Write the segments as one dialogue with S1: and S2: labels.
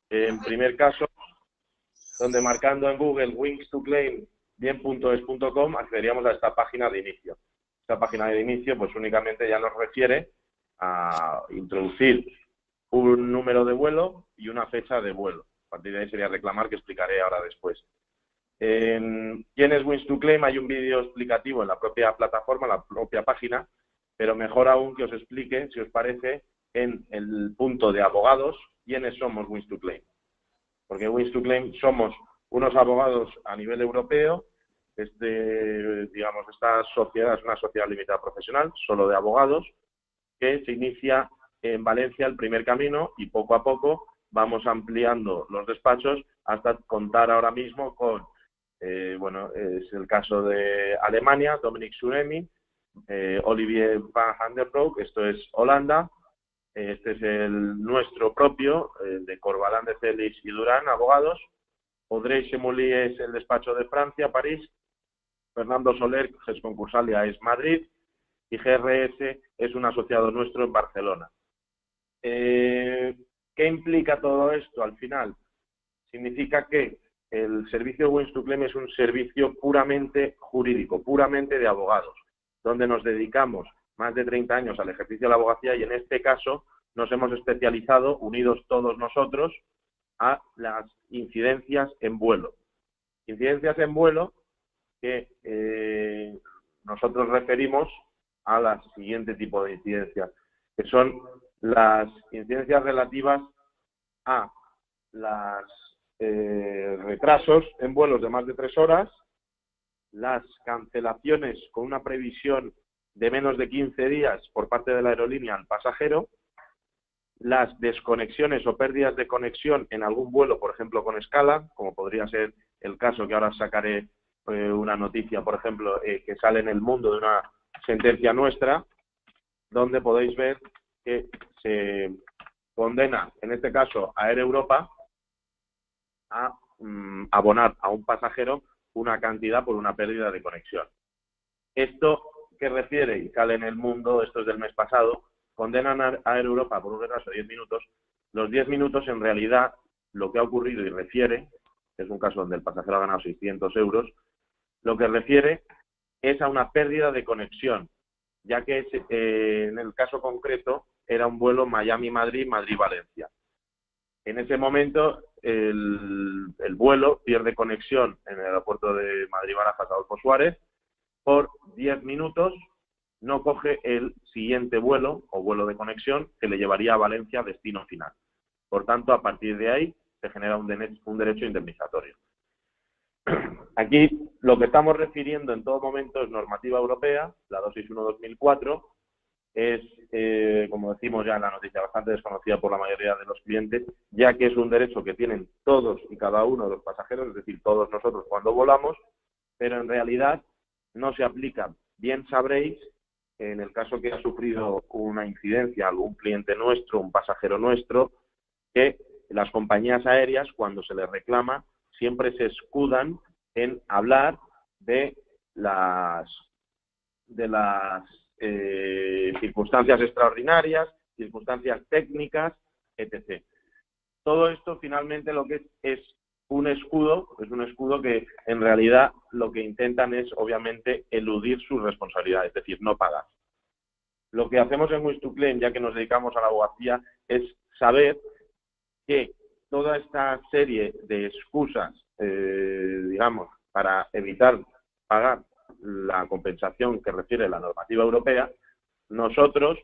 S1: En primer caso, donde marcando en Google Wings to Claim bien.es.com accederíamos a esta página de inicio. Esta página de inicio pues únicamente ya nos refiere a introducir un número de vuelo y una fecha de vuelo. A partir de ahí sería reclamar, que explicaré ahora después. ¿Quién es Wings to Claim? Hay un vídeo explicativo en la propia plataforma, en la propia página, pero mejor aún que os explique, si os parece, en el punto de abogados, quiénes somos Wings to Claim. Porque Wings to Claim somos unos abogados a nivel europeo. Digamos, esta sociedad es una sociedad limitada profesional, solo de abogados, que se inicia en Valencia el primer camino y poco a poco vamos ampliando los despachos hasta contar ahora mismo con, bueno, es el caso de Alemania, Dominic Suremi, Olivier van Handenbroek, esto es Holanda, este es nuestro propio, de Corbalán de Celis y Durán, abogados. Audrey Chemouly es el despacho de Francia, París. Fernando Soler, Gesconscursalia, es Madrid. Y GRS es un asociado nuestro en Barcelona. ¿Qué implica todo esto al final? Significa que el servicio Wings to Claim es un servicio puramente jurídico, puramente de abogados, donde nos dedicamos más de 30 años al ejercicio de la abogacía y en este caso nos hemos especializado, unidos todos nosotros, a las incidencias en vuelo. Incidencias en vuelo que nosotros referimos a la siguiente tipo de incidencias, que son las incidencias relativas a los retrasos en vuelos de más de 3 horas, las cancelaciones con una previsión de menos de 15 días por parte de la aerolínea al pasajero, las desconexiones o pérdidas de conexión en algún vuelo, por ejemplo con escala, como podría ser el caso que ahora sacaré una noticia, por ejemplo, que sale en El Mundo de una sentencia nuestra, donde podéis ver que se condena, en este caso, a Air Europa a abonar a un pasajero una cantidad por una pérdida de conexión. Esto que refiere, y sale en El Mundo, esto es del mes pasado, condenan a Air Europa por un retraso de 10 minutos. Los 10 minutos, en realidad, lo que ha ocurrido y refiere, es un caso donde el pasajero ha ganado 600 euros, lo que refiere es a una pérdida de conexión, ya que en el caso concreto era un vuelo Miami-Madrid, Madrid-Valencia. En ese momento el vuelo pierde conexión en el aeropuerto de Madrid-Barajas Adolfo Suárez por 10 minutos, no coge el siguiente vuelo o vuelo de conexión que le llevaría a Valencia destino final. Por tanto, a partir de ahí se genera un derecho indemnizatorio. Aquí lo que estamos refiriendo en todo momento es normativa europea, la 261/2004, es, como decimos ya en la noticia, bastante desconocida por la mayoría de los clientes, ya que es un derecho que tienen todos y cada uno de los pasajeros, es decir, todos nosotros cuando volamos, pero en realidad no se aplica. Bien sabréis, en el caso que ha sufrido una incidencia algún cliente nuestro, un pasajero nuestro, que las compañías aéreas, cuando se les reclama, siempre se escudan en hablar de las circunstancias extraordinarias, circunstancias técnicas, etc. Todo esto finalmente lo que es un escudo que en realidad lo que intentan es obviamente eludir sus responsabilidades, es decir, no pagar. Lo que hacemos en Wings to Claim, ya que nos dedicamos a la abogacía, es saber que toda esta serie de excusas, digamos, para evitar pagar la compensación que refiere la normativa europea, nosotros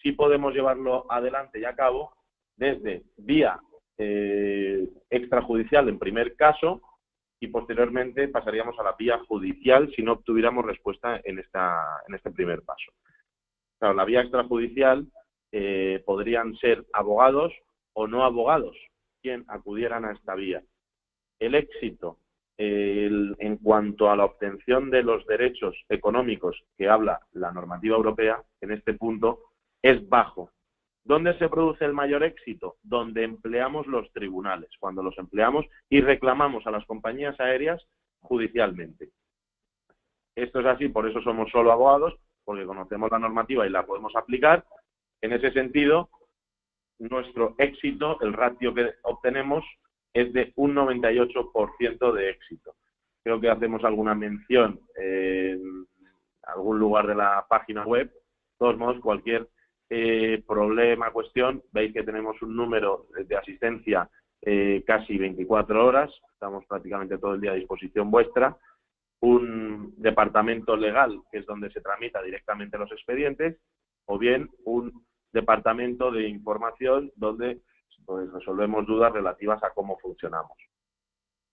S1: sí podemos llevarlo adelante y a cabo desde vía extrajudicial en primer caso y posteriormente pasaríamos a la vía judicial si no obtuviéramos respuesta en este primer paso. Claro, la vía extrajudicial podrían ser abogados o no abogados quien acudieran a esta vía. El éxito en cuanto a la obtención de los derechos económicos que habla la normativa europea, en este punto, es bajo. ¿Dónde se produce el mayor éxito? Donde empleamos los tribunales, cuando los empleamos y reclamamos a las compañías aéreas judicialmente. Esto es así, por eso somos solo abogados, porque conocemos la normativa y la podemos aplicar. En ese sentido, nuestro éxito, el ratio que obtenemos, es de un 98% de éxito. Creo que hacemos alguna mención en algún lugar de la página web. De todos modos, cualquier problema, cuestión, veis que tenemos un número de asistencia casi 24 horas, estamos prácticamente todo el día a disposición vuestra, un departamento legal, que es donde se tramita directamente los expedientes, o bien un departamento de información donde pues, resolvemos dudas relativas a cómo funcionamos.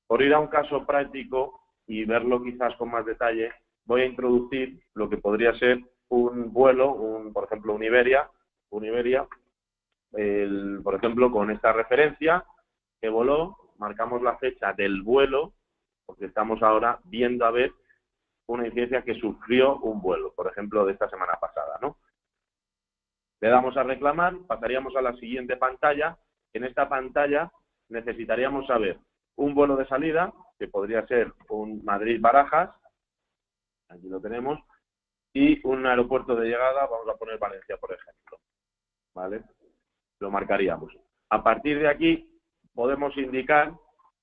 S1: Por ir a un caso práctico y verlo quizás con más detalle, voy a introducir lo que podría ser un vuelo, por ejemplo, un Iberia, por ejemplo, con esta referencia que voló, marcamos la fecha del vuelo, porque estamos ahora viendo a ver una incidencia que sufrió un vuelo, por ejemplo, de esta semana pasada, ¿no? Le damos a reclamar, pasaríamos a la siguiente pantalla. En esta pantalla necesitaríamos saber un vuelo de salida, que podría ser un Madrid-Barajas, aquí lo tenemos, y un aeropuerto de llegada, vamos a poner Valencia, por ejemplo, ¿vale? Lo marcaríamos. A partir de aquí podemos indicar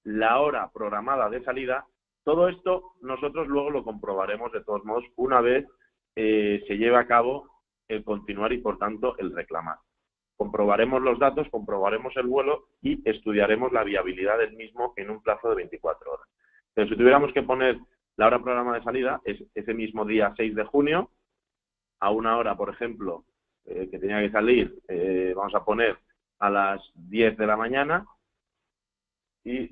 S1: la hora programada de salida. Todo esto nosotros luego lo comprobaremos de todos modos una vez se lleve a cabo el continuar y por tanto el reclamar. Comprobaremos los datos, comprobaremos el vuelo y estudiaremos la viabilidad del mismo en un plazo de 24 horas. Pero si tuviéramos que poner la hora programada de salida, es ese mismo día 6 de junio, a una hora, por ejemplo, que tenía que salir, vamos a poner a las 10 de la mañana, y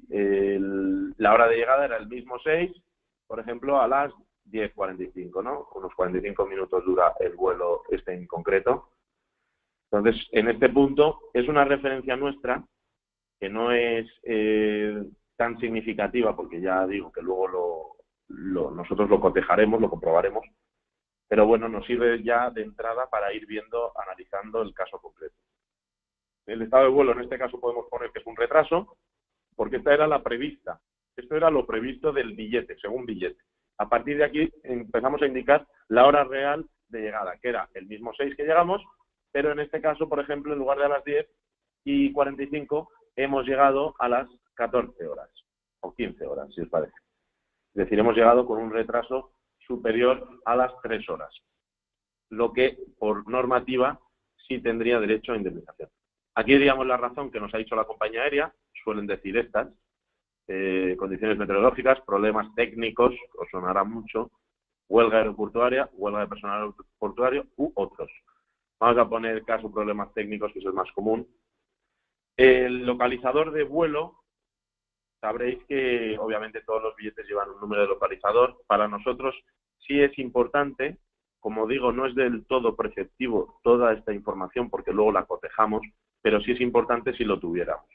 S1: la hora de llegada era el mismo 6, por ejemplo, a las 10:45, ¿no? Unos 45 minutos dura el vuelo este en concreto. Entonces, en este punto, es una referencia nuestra que no es tan significativa, porque ya digo que luego nosotros lo cotejaremos, lo comprobaremos, pero bueno, nos sirve ya de entrada para ir viendo, analizando el caso concreto. El estado de vuelo, en este caso, podemos poner que es un retraso, porque esta era la prevista. Esto era lo previsto del billete, según billete. A partir de aquí empezamos a indicar la hora real de llegada, que era el mismo 6 que llegamos, pero en este caso, por ejemplo, en lugar de a las 10:45, hemos llegado a las 14 horas, o 15 horas, si os parece. Es decir, hemos llegado con un retraso superior a las 3 horas, lo que, por normativa, sí tendría derecho a indemnización. Aquí diríamos la razón que nos ha dicho la compañía aérea, suelen decir estas, condiciones meteorológicas, problemas técnicos, os sonará mucho, huelga aeroportuaria, huelga de personal aeroportuario u otros. Vamos a poner caso problemas técnicos, que es el más común. El localizador de vuelo, sabréis que obviamente todos los billetes llevan un número de localizador. Para nosotros sí es importante, como digo, no es del todo preceptivo toda esta información porque luego la cotejamos, pero sí es importante si lo tuviéramos.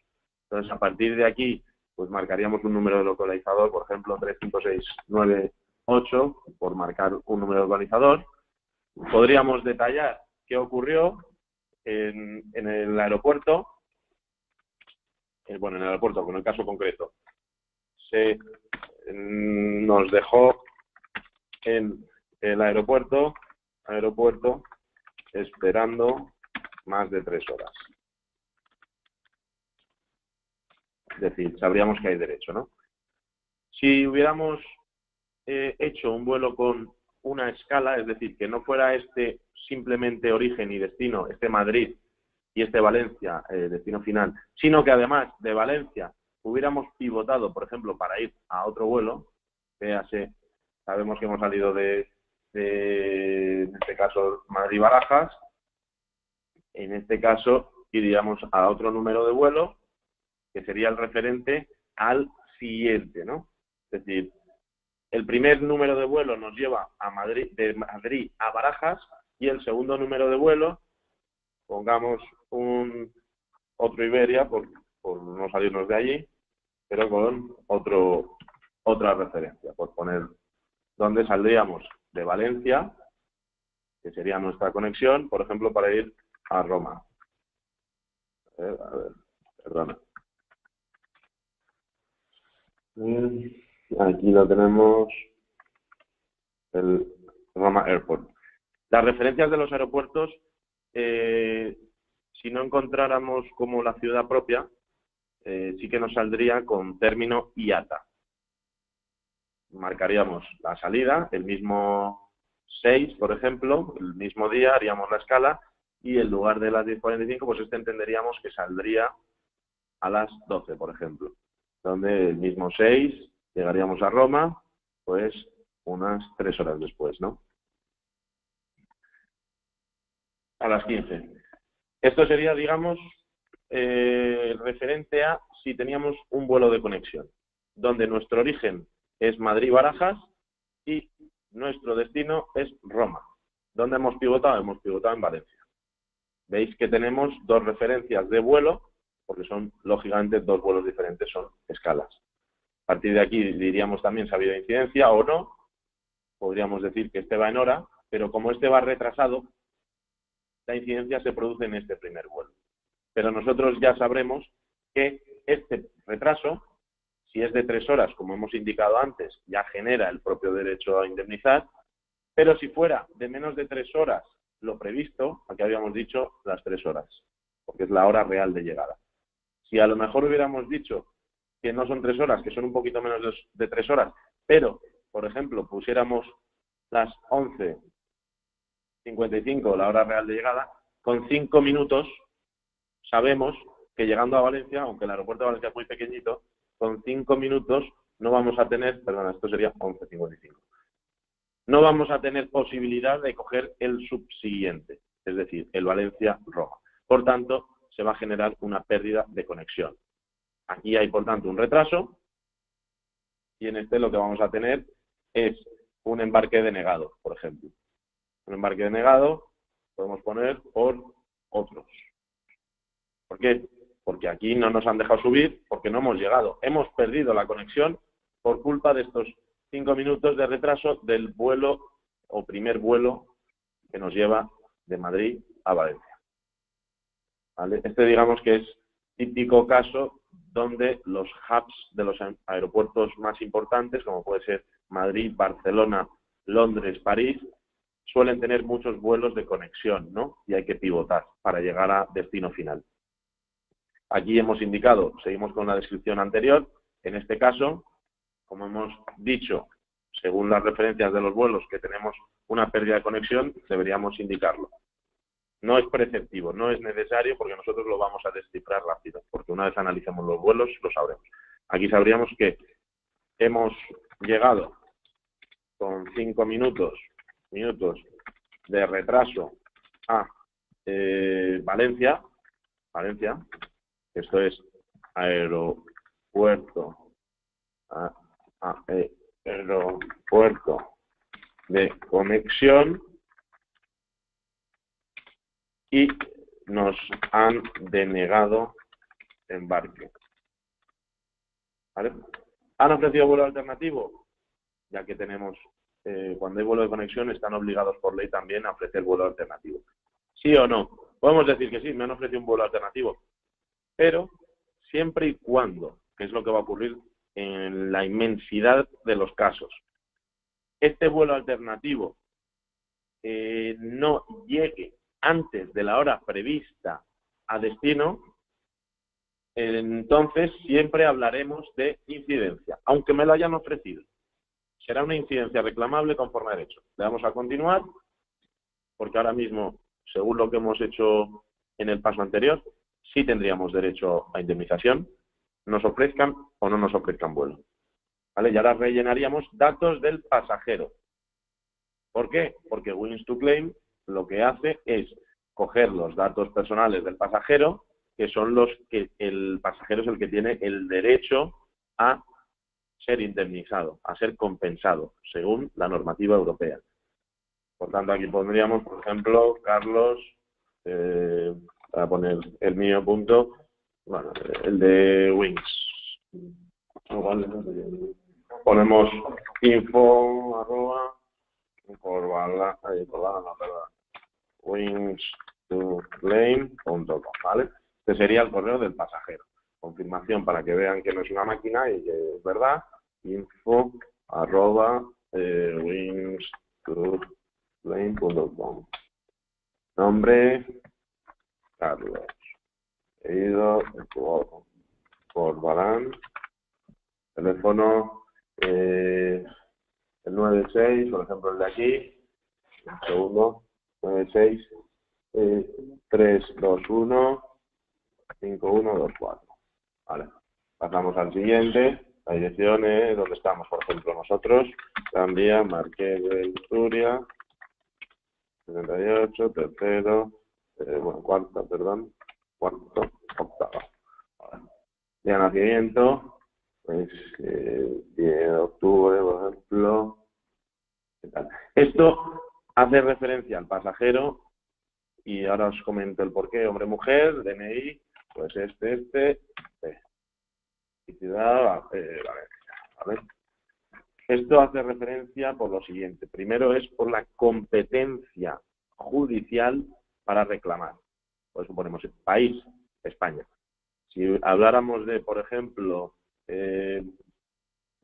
S1: Entonces, a partir de aquí, pues marcaríamos un número de localizador, por ejemplo, 35698, por marcar un número de localizador. Podríamos detallar qué ocurrió en el aeropuerto. Bueno, en el aeropuerto, con el caso concreto. Nos dejó en el aeropuerto esperando más de 3 horas. Es decir, sabríamos que hay derecho, ¿no? Si hubiéramos hecho un vuelo con una escala, es decir, que no fuera este simplemente origen y destino, este Madrid y este Valencia, destino final, sino que además de Valencia hubiéramos pivotado, por ejemplo, para ir a otro vuelo, véase, sabemos que hemos salido en este caso, Madrid-Barajas, en este caso iríamos a otro número de vuelo, que sería el referente al siguiente, ¿no? Es decir, el primer número de vuelo nos lleva a Madrid, de Madrid a Barajas, y el segundo número de vuelo, pongamos otro Iberia, por no salirnos de allí, pero con otra referencia, por poner dónde saldríamos de Valencia, que sería nuestra conexión, por ejemplo, para ir a Roma. A ver, perdona. Aquí lo tenemos, el Roma Airport. Las referencias de los aeropuertos, Si no encontráramos como la ciudad propia, sí que nos saldría con término IATA. Marcaríamos la salida, el mismo 6, por ejemplo, el mismo día haríamos la escala y en lugar de las 10:45, pues entenderíamos que saldría a las 12, por ejemplo, donde el mismo 6 llegaríamos a Roma, pues unas 3 horas después, ¿no? A las 15. Esto sería, digamos, referente a si teníamos un vuelo de conexión, donde nuestro origen es Madrid-Barajas y nuestro destino es Roma. ¿Dónde hemos pivotado? Hemos pivotado en Valencia. Veis que tenemos dos referencias de vuelo, porque son, lógicamente, dos vuelos diferentes, son escalas. A partir de aquí diríamos también si ha habido incidencia o no. Podríamos decir que este va en hora, pero como este va retrasado, la incidencia se produce en este primer vuelo. Pero nosotros ya sabremos que este retraso, si es de 3 horas, como hemos indicado antes, ya genera el propio derecho a indemnizar, pero si fuera de menos de 3 horas lo previsto, aquí habíamos dicho las 3 horas, porque es la hora real de llegada. Si a lo mejor hubiéramos dicho que no son 3 horas, que son un poquito menos de 3 horas, pero, por ejemplo, pusiéramos las 11:55, la hora real de llegada, con 5 minutos sabemos que llegando a Valencia, aunque el aeropuerto de Valencia es muy pequeñito, con 5 minutos no vamos a tener, perdona, esto sería 11:55, no vamos a tener posibilidad de coger el subsiguiente, es decir, el Valencia-Roma. Por tanto, se va a generar una pérdida de conexión. Aquí hay, por tanto, un retraso y en este lo que vamos a tener es un embarque denegado, por ejemplo. Un embarque denegado podemos poner por otros. ¿Por qué? Porque aquí no nos han dejado subir, porque no hemos llegado. Hemos perdido la conexión por culpa de estos 5 minutos de retraso del vuelo o primer vuelo que nos lleva de Madrid a Valencia. ¿Vale? Este digamos que es típico caso donde los hubs de los aeropuertos más importantes, como puede ser Madrid, Barcelona, Londres, París, suelen tener muchos vuelos de conexión, ¿no? Y hay que pivotar para llegar a destino final. Aquí hemos indicado, seguimos con la descripción anterior, en este caso, como hemos dicho, según las referencias de los vuelos que tenemos una pérdida de conexión, deberíamos indicarlo. No es preceptivo, no es necesario porque nosotros lo vamos a descifrar rápido, porque una vez analicemos los vuelos lo sabremos. Aquí sabríamos que hemos llegado con 5 minutos de retraso a Valencia, esto es aeropuerto de conexión, y nos han denegado embarque. ¿Vale? ¿Han ofrecido vuelo alternativo? Ya que tenemos, cuando hay vuelo de conexión, están obligados por ley también a ofrecer vuelo alternativo. ¿Sí o no? Podemos decir que sí, me han ofrecido un vuelo alternativo, pero siempre y cuando, que es lo que va a ocurrir en la inmensidad de los casos, este vuelo alternativo no llegue antes de la hora prevista a destino, entonces siempre hablaremos de incidencia, aunque me lo hayan ofrecido. Será una incidencia reclamable conforme a derecho. Le damos a continuar, porque ahora mismo, según lo que hemos hecho en el paso anterior, sí tendríamos derecho a indemnización, nos ofrezcan o no nos ofrezcan vuelo. ¿Vale? Y ahora rellenaríamos datos del pasajero. ¿Por qué? Porque Wings2Claim lo que hace es coger los datos personales del pasajero, que son los que el pasajero es el que tiene el derecho a ser indemnizado, a ser compensado, según la normativa europea. Por tanto, aquí pondríamos, por ejemplo, Carlos, para poner el mío punto, bueno, el de Wings. Ponemos info@ wings2claim.com, ¿vale? Este sería el correo del pasajero. Confirmación para que vean que no es una máquina y que es verdad. info@wings2claim.com. Nombre, Carlos, pedido por Balán, teléfono el 96, por ejemplo el de aquí, un segundo, 96 321 5124. Vale, pasamos al siguiente. La dirección es donde estamos, por ejemplo, nosotros, Gran Vía, Marqués de Asturias, 78, tercero, cuarta, perdón, cuarto, octava. Vale. Día de nacimiento, pues 10 de octubre, por ejemplo. ¿Qué tal? Esto hace referencia al pasajero y ahora os comento el porqué. Hombre-mujer, DNI, pues este, y ciudad, ¿vale? Esto hace referencia por lo siguiente. Primero es por la competencia judicial para reclamar. Por eso ponemos país, España. Si habláramos de, por ejemplo,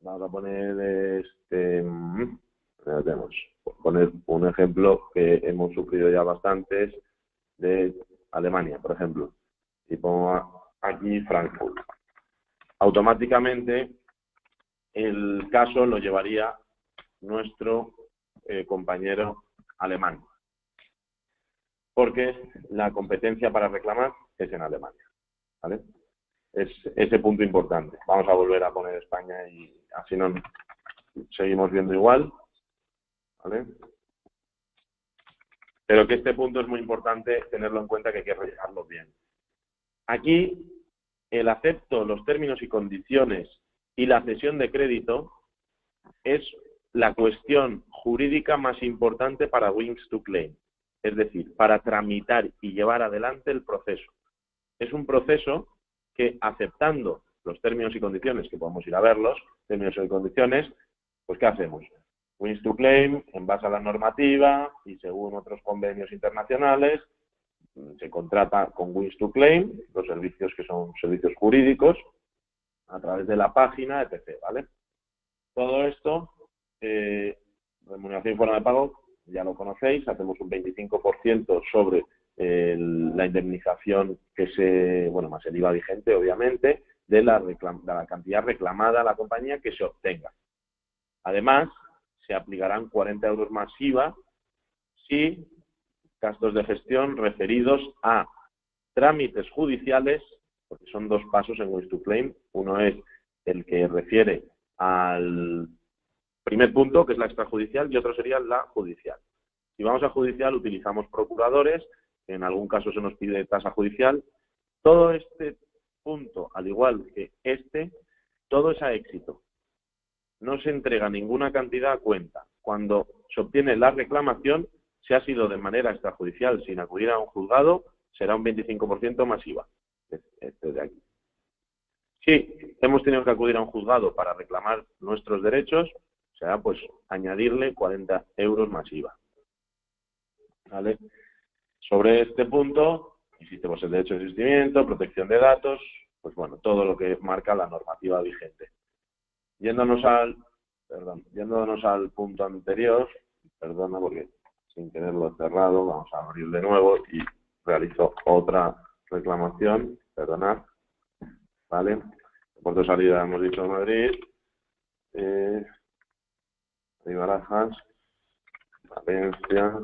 S1: vamos a poner poner un ejemplo que hemos sufrido ya bastantes de Alemania, por ejemplo. Y pongo aquí Frankfurt. Automáticamente el caso lo llevaría nuestro compañero alemán, porque la competencia para reclamar es en Alemania, ¿vale? Es ese punto importante. Vamos a volver a poner España y así no seguimos viendo igual, ¿vale? Pero que este punto es muy importante tenerlo en cuenta, que hay que rellenarlo bien. Aquí el acepto, los términos y condiciones y la cesión de crédito es la cuestión jurídica más importante para Wings to Claim, es decir, para tramitar y llevar adelante el proceso. Es un proceso que, aceptando los términos y condiciones, que podemos ir a verlos, términos y condiciones, pues ¿qué hacemos? Wings to Claim, en base a la normativa y según otros convenios internacionales, se contrata con Wings to Claim, los servicios que son servicios jurídicos, a través de la página, etc., ¿vale? Todo esto, remuneración y forma de pago, ya lo conocéis, hacemos un 25% sobre la indemnización más el IVA vigente, obviamente, de la cantidad reclamada a la compañía que se obtenga. Además, se aplicarán 40 euros más IVA si gastos de gestión referidos a trámites judiciales, porque son dos pasos en Wings to Claim. Uno es el que refiere al primer punto, que es la extrajudicial, y otro sería la judicial. Si vamos a judicial, utilizamos procuradores, en algún caso se nos pide tasa judicial. Todo este punto, al igual que todo es a éxito. No se entrega ninguna cantidad a cuenta. Cuando se obtiene la reclamación, si ha sido de manera extrajudicial sin acudir a un juzgado, será un 25% más IVA. Este de aquí. Si hemos tenido que acudir a un juzgado para reclamar nuestros derechos, será pues añadirle 40 euros más IVA. ¿Vale? Sobre este punto, existe pues el derecho de asistimiento, protección de datos, pues bueno, todo lo que marca la normativa vigente. Yéndonos al punto anterior, perdona porque sin tenerlo cerrado, vamos a abrir de nuevo y realizo otra reclamación, perdonad, ¿vale? Puerto de salida hemos dicho Madrid, Barajas, Valencia,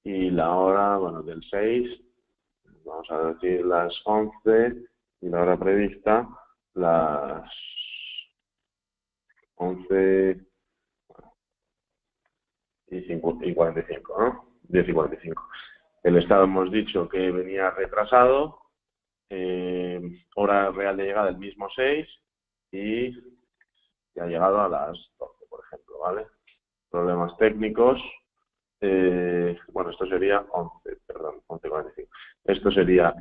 S1: y la hora, bueno, del 6, vamos a decir las 11, y la hora prevista, las 11 y 45, ¿no? 10 y 45. El estado hemos dicho que venía retrasado, hora real de llegada el mismo 6 y ya ha llegado a las 12, por ejemplo, ¿vale? Problemas técnicos, esto sería 11:45. Esto sería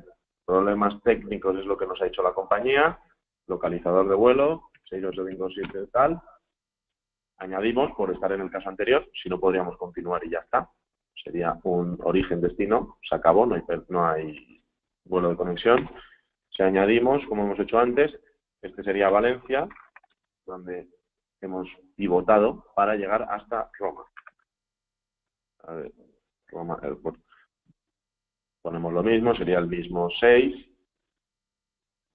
S1: problemas técnicos, es lo que nos ha hecho la compañía, localizador de vuelo, 68557 tal. Añadimos, por estar en el caso anterior, si no podríamos continuar y ya está. Sería un origen-destino, se acabó, no hay vuelo de conexión. Si añadimos, como hemos hecho antes, este sería Valencia, donde hemos pivotado para llegar hasta Roma. A ver, Roma Airport. Ponemos lo mismo, sería el mismo 6,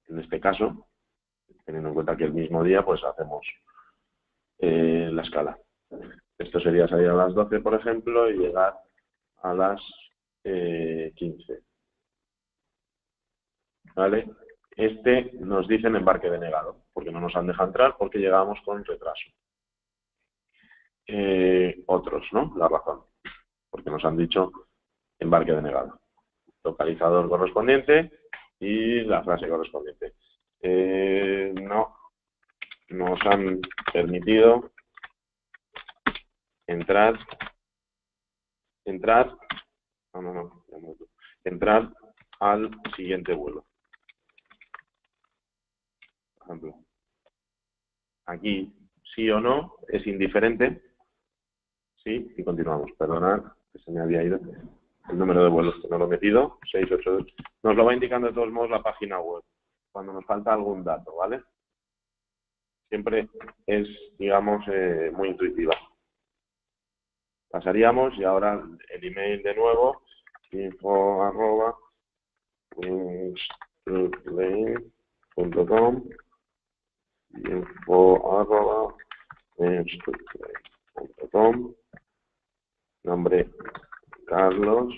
S1: en este caso, teniendo en cuenta que el mismo día, pues hacemos la escala. Esto sería salir a las 12, por ejemplo, y llegar a las 15. ¿Vale? Este nos dicen embarque denegado, porque no nos han dejado entrar porque llegamos con retraso. Otros, ¿no? La razón, porque nos han dicho embarque denegado. Localizador correspondiente y la frase correspondiente. No nos han permitido entrar al siguiente vuelo. Por ejemplo, aquí sí o no es indiferente. Sí, y continuamos. Perdonad, que se me había ido el número de vuelos que no lo he metido. 682. Nos lo va indicando de todos modos la página web, cuando nos falta algún dato, ¿vale? Siempre es, digamos, muy intuitiva. Pasaríamos y ahora el email de nuevo, info@wingstucklane.com, info@wingstucklane.com, nombre Carlos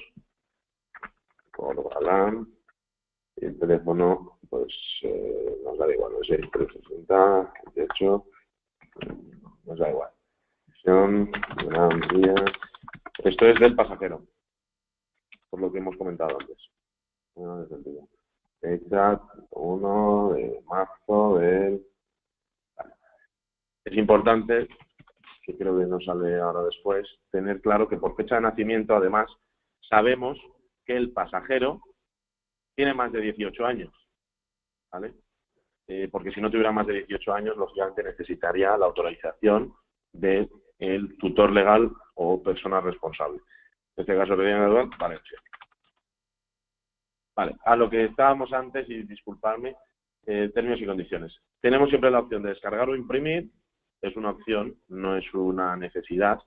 S1: Corbalán, y el teléfono, pues nos da igual, 6360, de hecho, nos da igual. Gran día. Esto es del pasajero, por lo que hemos comentado antes. Fecha 1 de marzo del... Es importante, que creo que nos sale ahora después, tener claro que por fecha de nacimiento, además, sabemos que el pasajero tiene más de 18 años, ¿vale? Porque si no tuviera más de 18 años, lógicamente necesitaría la autorización del tutor legal o persona responsable. En este caso, Valencia. Vale, a lo que estábamos antes, y disculpadme, términos y condiciones. Tenemos siempre la opción de descargar o imprimir, es una opción, no es una necesidad.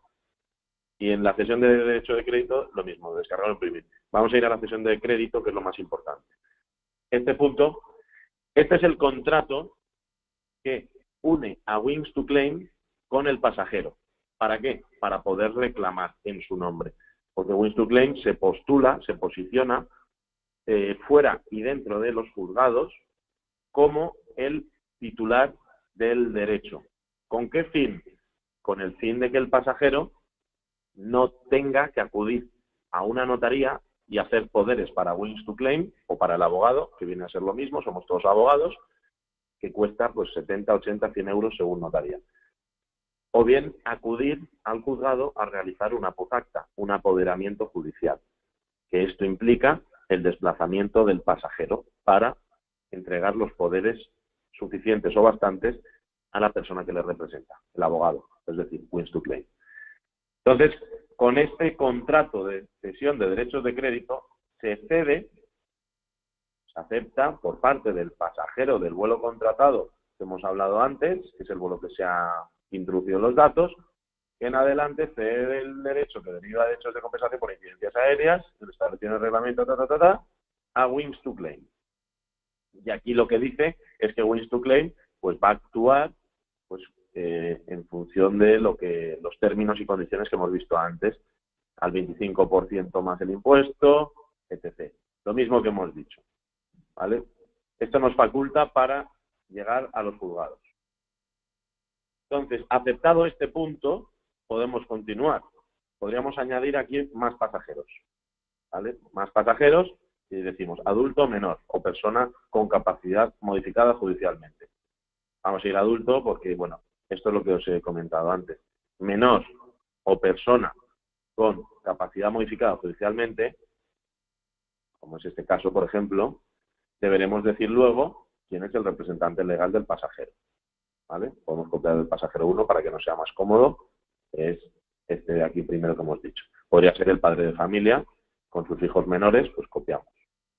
S1: Y en la cesión de derecho de crédito, lo mismo, descargar o imprimir. Vamos a ir a la cesión de crédito, que es lo más importante. Este punto, este es el contrato que une a Wings2Claim con el pasajero. ¿Para qué? Para poder reclamar en su nombre. Porque Wings2Claim se postula, se posiciona fuera y dentro de los juzgados como el titular del derecho. ¿Con qué fin? Con el fin de que el pasajero no tenga que acudir a una notaría y hacer poderes para Wings2Claim o para el abogado, que viene a ser lo mismo, somos todos abogados, que cuesta pues 70, 80, 100 euros según notaría. O bien acudir al juzgado a realizar una posacta, un apoderamiento judicial, que esto implica el desplazamiento del pasajero para entregar los poderes suficientes o bastantes a la persona que le representa, el abogado, es decir, Wings2Claim. Entonces, con este contrato de cesión de derechos de crédito, se cede, se acepta por parte del pasajero del vuelo contratado que hemos hablado antes, que es el vuelo que se ha introducido los datos, que en adelante cede el derecho que deriva de hechos de compensación por incidencias aéreas, el establecido en el reglamento, a Wings2Claim. Y aquí lo que dice es que Wings2Claim pues, va a actuar pues, en función de los términos y condiciones que hemos visto antes, al 25% más el impuesto, etc. Lo mismo que hemos dicho, ¿vale? Esto nos faculta para llegar a los juzgados. Entonces, aceptado este punto, podemos continuar. Podríamos añadir aquí más pasajeros, ¿vale? Más pasajeros y decimos adulto, menor o persona con capacidad modificada judicialmente. Vamos a ir a adulto porque, bueno, esto es lo que os he comentado antes. Menor o persona con capacidad modificada judicialmente, como es este caso, por ejemplo, deberemos decir luego quién es el representante legal del pasajero, ¿vale? Podemos copiar el pasajero 1 para que nos sea más cómodo. Es este de aquí primero que hemos dicho. Podría ser el padre de familia con sus hijos menores, pues copiamos.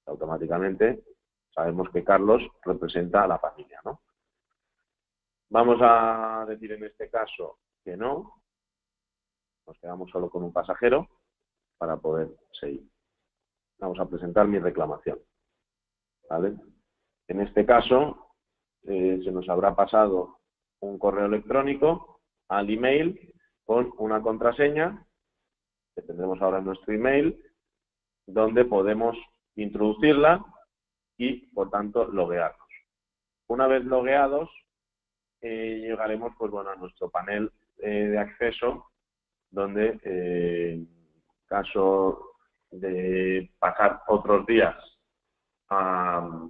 S1: Automáticamente sabemos que Carlos representa a la familia, ¿no? Vamos a decir en este caso que no. Nos quedamos solo con un pasajero para poder seguir. vamos a presentar mi reclamación, ¿vale? En este caso, se nos habrá pasado un correo electrónico al email con una contraseña que tendremos ahora en nuestro email, donde podemos introducirla y, por tanto, loguearnos. Una vez logueados, llegaremos pues, bueno, a nuestro panel de acceso, donde en caso de pasar otros días a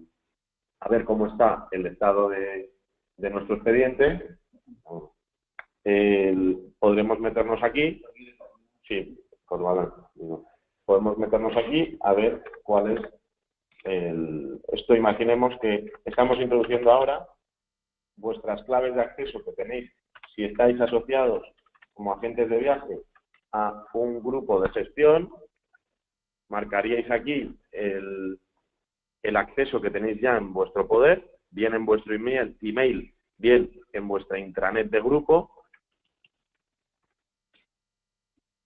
S1: ver cómo está el estado de nuestro expediente, podremos meternos aquí. Sí, podemos meternos aquí a ver cuál es esto. Imaginemos que estamos introduciendo ahora vuestras claves de acceso que tenéis si estáis asociados como agentes de viaje a un grupo de gestión. Marcaríais aquí el acceso que tenéis ya en vuestro poder, bien en vuestro email, bien en vuestra intranet de grupo.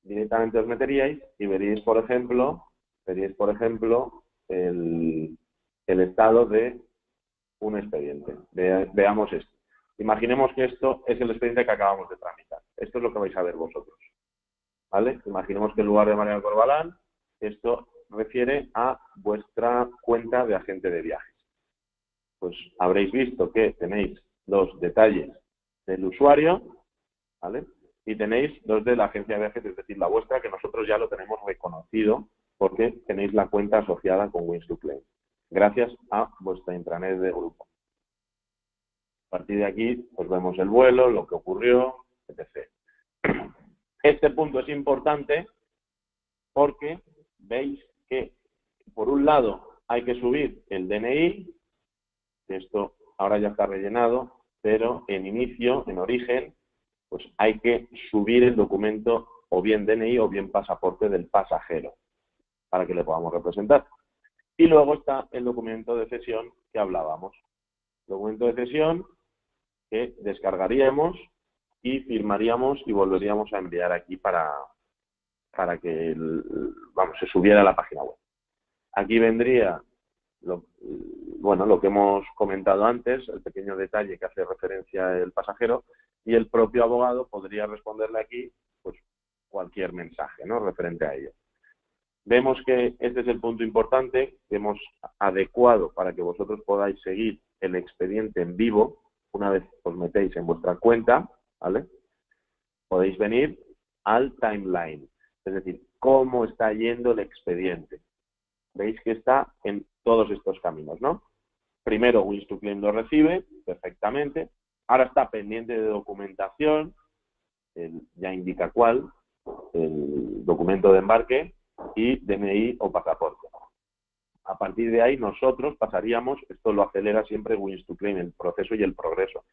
S1: Directamente os meteríais y veríais, por ejemplo, el estado de un expediente. Veamos esto. Imaginemos que esto es el expediente que acabamos de tramitar. Esto es lo que vais a ver vosotros, ¿vale? Imaginemos que en lugar de Mariano Corbalán, esto refiere a vuestra cuenta de agente de viajes. Pues habréis visto que tenéis los detalles del usuario, ¿vale? Y tenéis los de la agencia de viajes, es decir, la vuestra, que nosotros ya lo tenemos reconocido porque tenéis la cuenta asociada con Wins2Claim, gracias a vuestra intranet de grupo. A partir de aquí, pues vemos el vuelo, lo que ocurrió, etc. Este punto es importante porque veis que, por un lado, hay que subir el DNI, esto ahora ya está rellenado, pero en inicio, en origen, pues hay que subir el documento o bien DNI o bien pasaporte del pasajero para que le podamos representar. Y luego está el documento de cesión que hablábamos. Documento de cesión que descargaríamos y firmaríamos y volveríamos a enviar aquí para que se subiera a la página web. Aquí vendría lo que hemos comentado antes, el pequeño detalle que hace referencia el pasajero, y el propio abogado podría responderle aquí pues cualquier mensaje, ¿no?, referente a ello. Vemos que este es el punto importante que hemos adecuado para que vosotros podáis seguir el expediente en vivo. Una vez os metéis en vuestra cuenta, ¿vale?, podéis venir al timeline, es decir, cómo está yendo el expediente. Veis que está en todos estos caminos, ¿no? Primero, Wins2Claim lo recibe perfectamente. Ahora está pendiente de documentación, ya indica cuál, el documento de embarque y DNI o pasaporte. A partir de ahí nosotros pasaríamos, esto lo acelera siempre Wins2Claim, el proceso y el progreso,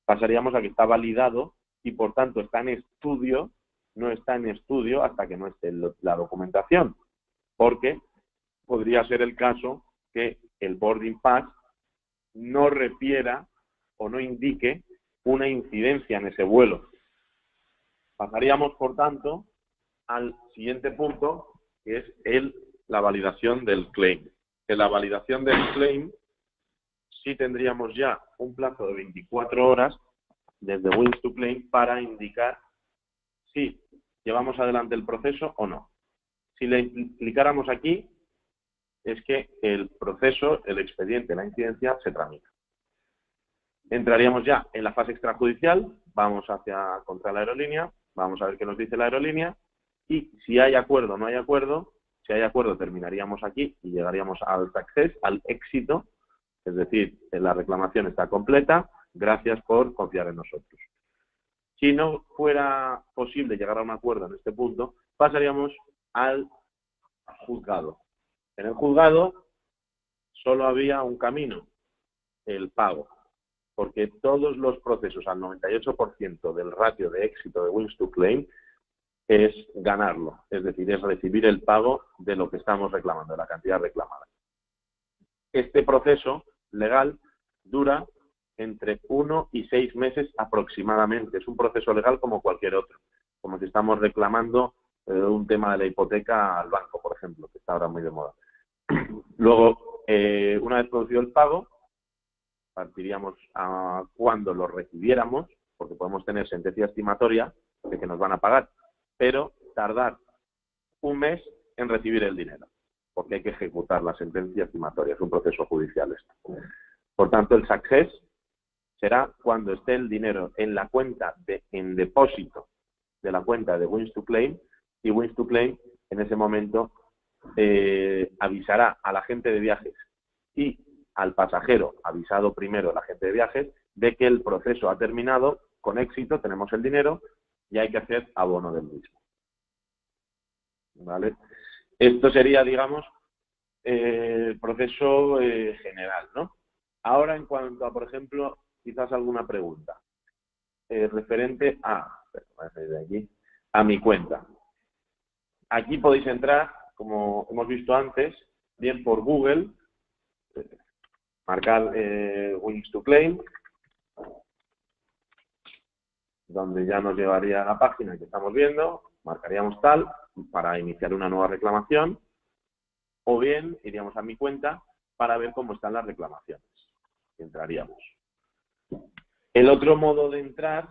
S1: pasaríamos a que está validado y por tanto está en estudio, no está en estudio hasta que no esté la documentación, porque podría ser el caso que el boarding pass no refiera o no indique una incidencia en ese vuelo. Pasaríamos, por tanto, al siguiente punto, que es la validación del claim. En la validación del claim sí tendríamos ya un plazo de 24 horas desde Wins2Claim para indicar si llevamos adelante el proceso o no. Si le clicáramos aquí, es que el proceso, el expediente, la incidencia se tramita. Entraríamos ya en la fase extrajudicial, vamos contra la aerolínea, vamos a ver qué nos dice la aerolínea y si hay acuerdo o no hay acuerdo. Si hay acuerdo, terminaríamos aquí y llegaríamos al success, al éxito, es decir, la reclamación está completa, gracias por confiar en nosotros. Si no fuera posible llegar a un acuerdo en este punto, pasaríamos al juzgado. En el juzgado solo había un camino, el pago, porque todos los procesos, al 98% del ratio de éxito de Wins2Claim, es ganarlo, es decir, es recibir el pago de lo que estamos reclamando, de la cantidad reclamada. Este proceso legal dura entre 1 y 6 meses aproximadamente. Es un proceso legal como cualquier otro, como si estamos reclamando un tema de la hipoteca al banco, por ejemplo, que está ahora muy de moda. Luego, una vez producido el pago, partiríamos a cuando lo recibiéramos, porque podemos tener sentencia estimatoria de que nos van a pagar, pero tardar un mes en recibir el dinero, porque hay que ejecutar la sentencia estimatoria, es un proceso judicial esto. Por tanto, el success será cuando esté el dinero en la cuenta en depósito de la cuenta de Wins2Claim, y Wins2Claim en ese momento avisará al agente de viajes y al pasajero, avisado primero el agente de viajes, de que el proceso ha terminado con éxito, tenemos el dinero y hay que hacer abono del mismo. ¿Vale? Esto sería, digamos, el proceso general, ¿no? Ahora, en cuanto a, por ejemplo, quizás alguna pregunta referente a mi cuenta. Aquí podéis entrar, como hemos visto antes, bien por Google, marcar Wins2Claim, donde ya nos llevaría a la página que estamos viendo, marcaríamos tal para iniciar una nueva reclamación, o bien iríamos a mi cuenta para ver cómo están las reclamaciones. Entraríamos. El otro modo de entrar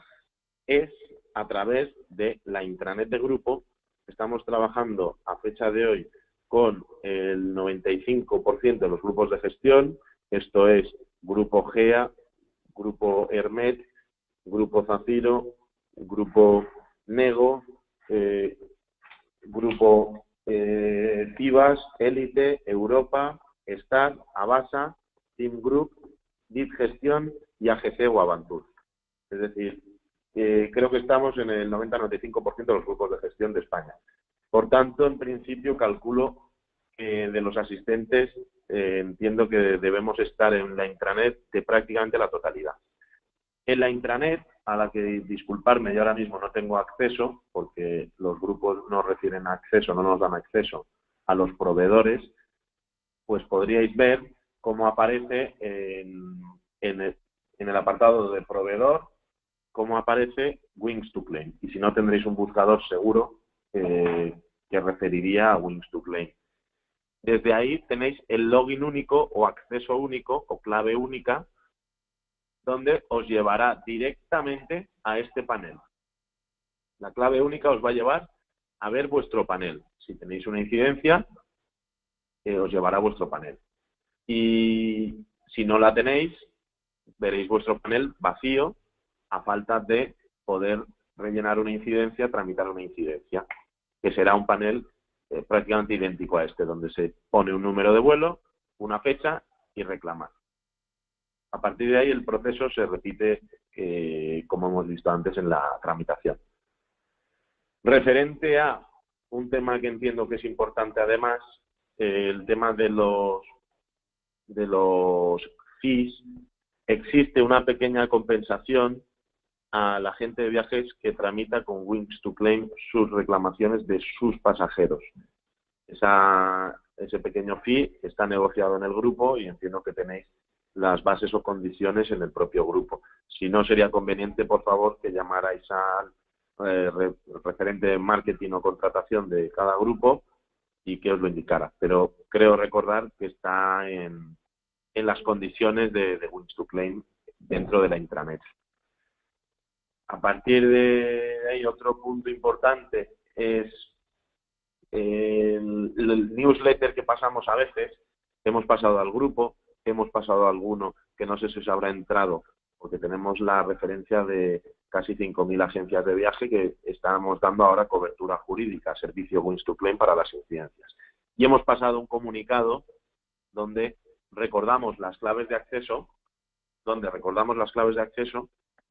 S1: es a través de la intranet de grupo. Estamos trabajando a fecha de hoy con el 95% de los grupos de gestión. Esto es Grupo GEA, Grupo Hermet, Grupo Zafiro, Grupo Nego, Grupo Cibas, Élite, Europa, Star, Abasa, Team Group, DIT Gestión y AGC o Avantur. Es decir, creo que estamos en el 90-95% de los grupos de gestión de España. Por tanto, en principio, calculo que de los asistentes entiendo que debemos estar en la intranet de prácticamente la totalidad. En la intranet, a la que, disculparme, yo ahora mismo no tengo acceso, porque los grupos no refieren acceso, no nos dan acceso a los proveedores, pues podríais ver cómo aparece en el apartado de proveedor, cómo aparece Wins2Claim. Y si no, tendréis un buscador seguro que referiría a Wins2Claim. Desde ahí tenéis el login único o acceso único o clave única, donde os llevará directamente a este panel. La clave única os va a llevar a ver vuestro panel. Si tenéis una incidencia, os llevará a vuestro panel. Y si no la tenéis, veréis vuestro panel vacío a falta de poder rellenar una incidencia, tramitar una incidencia, que será un panel prácticamente idéntico a este, donde se pone un número de vuelo, una fecha y reclamar. A partir de ahí el proceso se repite como hemos visto antes en la tramitación. Referente a un tema que entiendo que es importante además, el tema de los fees, existe una pequeña compensación a la gente de viajes que tramita con Wins2Claim sus reclamaciones de sus pasajeros. Ese pequeño fee está negociado en el grupo y entiendo que tenéis las bases o condiciones en el propio grupo. Si no, sería conveniente, por favor, que llamarais al referente de marketing o contratación de cada grupo y que os lo indicara. Pero creo recordar que está en las condiciones de Wins2Claim dentro de la intranet. A partir de ahí, otro punto importante es el newsletter que pasamos a veces. Hemos pasado al grupo, hemos pasado a alguno que no sé si os habrá entrado, porque tenemos la referencia de casi 5.000 agencias de viaje que estamos dando ahora cobertura jurídica, servicio Wins2Claim para las incidencias. Y hemos pasado un comunicado donde recordamos las claves de acceso,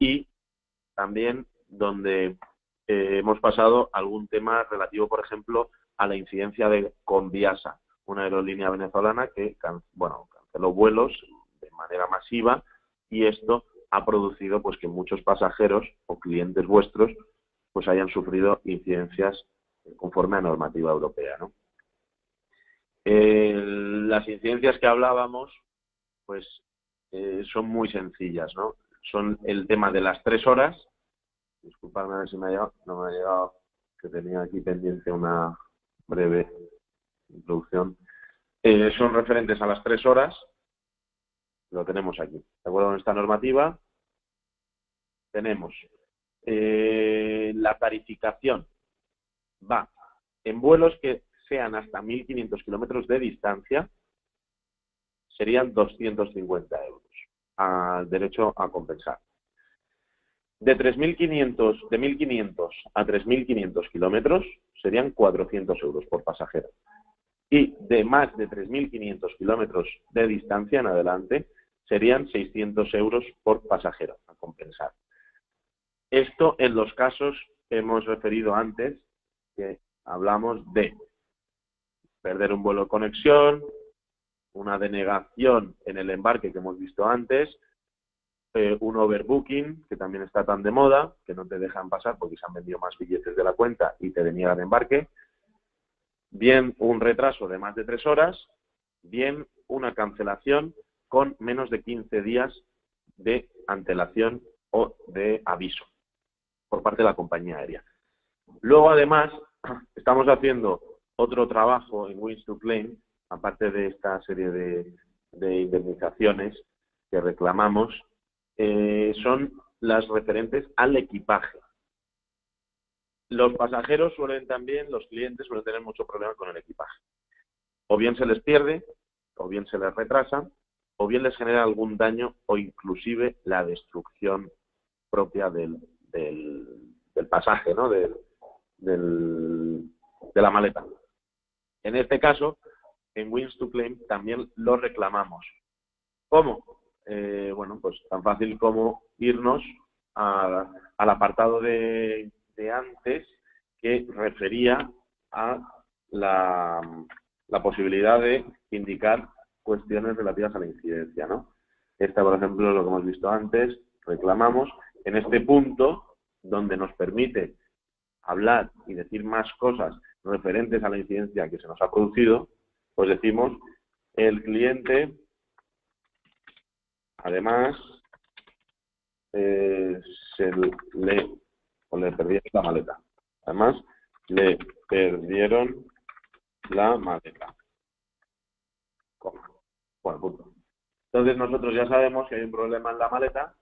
S1: y también donde hemos pasado algún tema relativo, por ejemplo, a la incidencia de Conviasa, una aerolínea venezolana que canceló vuelos de manera masiva, y esto ha producido pues que muchos pasajeros o clientes vuestros pues hayan sufrido incidencias conforme a normativa europea, ¿no? Las incidencias que hablábamos pues son muy sencillas, ¿no? Son el tema de las 3 horas. Disculpadme a ver si no me ha llegado, que tenía aquí pendiente una breve introducción. Son referentes a las 3 horas. Lo tenemos aquí. De acuerdo con esta normativa, tenemos la tarificación. Va en vuelos que sean hasta 1.500 kilómetros de distancia, serían 250 euros al derecho a compensar. De 1.500 a 3.500 kilómetros serían 400 euros por pasajero. Y de más de 3.500 kilómetros de distancia en adelante serían 600 euros por pasajero a compensar. Esto en los casos que hemos referido antes, que hablamos de perder un vuelo de conexión, una denegación en el embarque que hemos visto antes, un overbooking, que también está tan de moda, que no te dejan pasar porque se han vendido más billetes de la cuenta y te deniegan embarque, bien un retraso de más de 3 horas, bien una cancelación con menos de 15 días de antelación o de aviso por parte de la compañía aérea. Luego, además, estamos haciendo otro trabajo en Wings to Claim, aparte de esta serie de indemnizaciones que reclamamos, son las referentes al equipaje. Los pasajeros los clientes suelen tener mucho problema con el equipaje. O bien se les pierde, o bien se les retrasa, o bien les genera algún daño o inclusive la destrucción propia del pasaje, ¿no? de la maleta. En este caso, en Wings to Claim también lo reclamamos. ¿Cómo? Bueno, pues tan fácil como irnos al apartado de antes, que refería a la posibilidad de indicar cuestiones relativas a la incidencia, ¿no? Esta, por ejemplo, es lo que hemos visto antes, reclamamos. En este punto, donde nos permite hablar y decir más cosas referentes a la incidencia que se nos ha producido, pues decimos, el cliente, además, le perdieron la maleta. Además, le perdieron la maleta. Bueno, punto. Entonces nosotros ya sabemos que hay un problema en la maleta,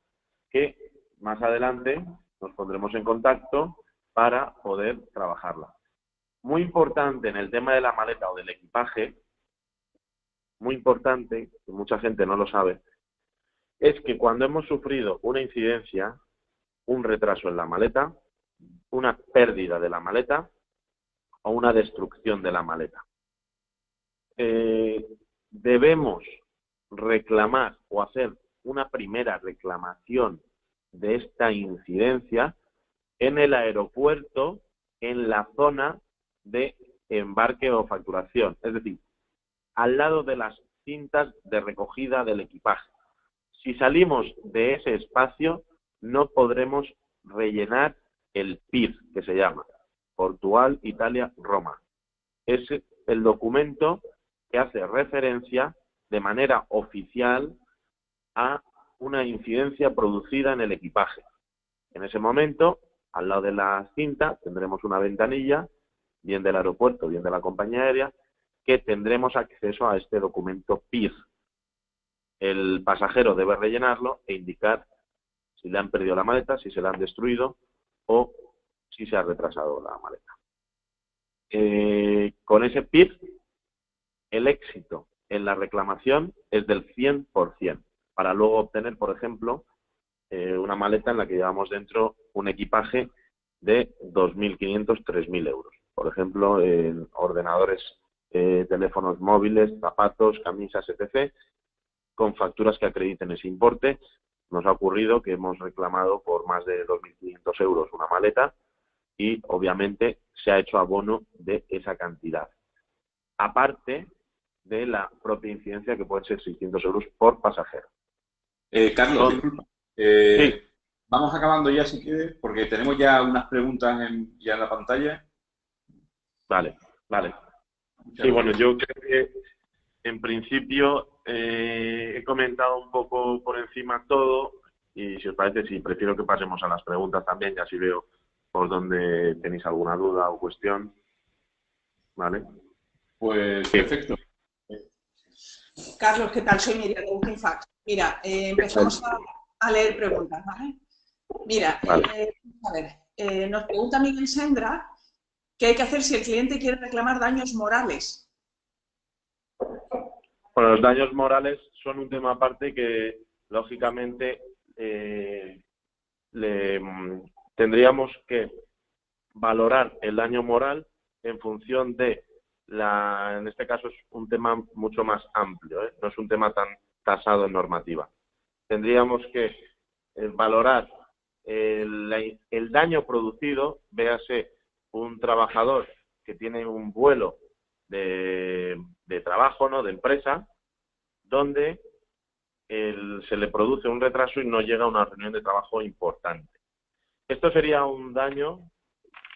S1: que más adelante nos pondremos en contacto para poder trabajarla. Muy importante en el tema de la maleta o del equipaje, muy importante, que mucha gente no lo sabe, es que cuando hemos sufrido una incidencia, un retraso en la maleta, una pérdida de la maleta o una destrucción de la maleta, debemos reclamar o hacer una primera reclamación de esta incidencia en el aeropuerto, en la zona de embarque o facturación, es decir, al lado de las cintas de recogida del equipaje. Si salimos de ese espacio, no podremos rellenar el PIR, que se llama Portugal, Italia, Roma. Es el documento que hace referencia de manera oficial a una incidencia producida en el equipaje. En ese momento, al lado de la cinta, tendremos una ventanilla, bien del aeropuerto, bien de la compañía aérea, que tendremos acceso a este documento PIR. El pasajero debe rellenarlo e indicar si le han perdido la maleta, si se la han destruido o si se ha retrasado la maleta. Con ese PIR, el éxito en la reclamación es del 100%, para luego obtener, por ejemplo, una maleta en la que llevamos dentro un equipaje de 2.500, 3.000 euros. Por ejemplo, en ordenadores, teléfonos móviles, zapatos, camisas, etc., con facturas que acrediten ese importe. Nos ha ocurrido que hemos reclamado por más de 2.500 euros una maleta y, obviamente, se ha hecho abono de esa cantidad. Aparte de la propia incidencia, que puede ser 600 euros por pasajero.
S2: Carlos, disculpa.
S1: Sí.
S2: Vamos acabando ya, si quieres, porque tenemos ya unas preguntas ya en la pantalla.
S1: Vale.
S2: Muchas
S1: Sí, bueno,
S2: gracias.
S1: yo creo que en principio he comentado un poco por encima todo y si os parece, sí, prefiero que pasemos a las preguntas también, ya si veo por dónde tenéis alguna duda o cuestión. ¿Vale?
S2: Pues
S1: Sí.
S2: perfecto.
S3: Carlos, ¿qué tal? Soy Miriam de Bukinfax. Mira, empezamos a leer preguntas, ¿vale? Mira,
S1: Vale.
S3: a ver, nos pregunta Miguel Sendra qué hay que hacer si el cliente quiere reclamar daños morales.
S1: Bueno, los daños morales son un tema aparte que, lógicamente, tendríamos que valorar el daño moral en función de en este caso es un tema mucho más amplio, ¿eh? No es un tema tan tasado en normativa. Tendríamos que valorar el daño producido, véase un trabajador que tiene un vuelo de trabajo, ¿no?, de empresa, donde se le produce un retraso y no llega a una reunión de trabajo importante. Esto sería un daño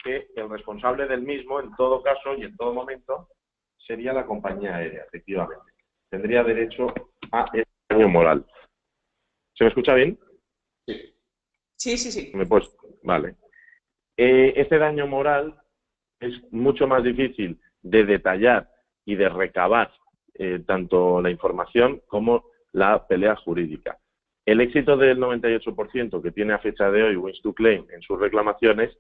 S1: que el responsable del mismo, en todo caso y en todo momento, sería la compañía aérea, efectivamente. Tendría derecho a ese daño moral. ¿Se me escucha bien?
S3: Sí, sí, sí.
S1: Vale. Este daño moral es mucho más difícil de detallar y de recabar tanto la información como la pelea jurídica. El éxito del 98% que tiene a fecha de hoy Wins2Claim en sus reclamaciones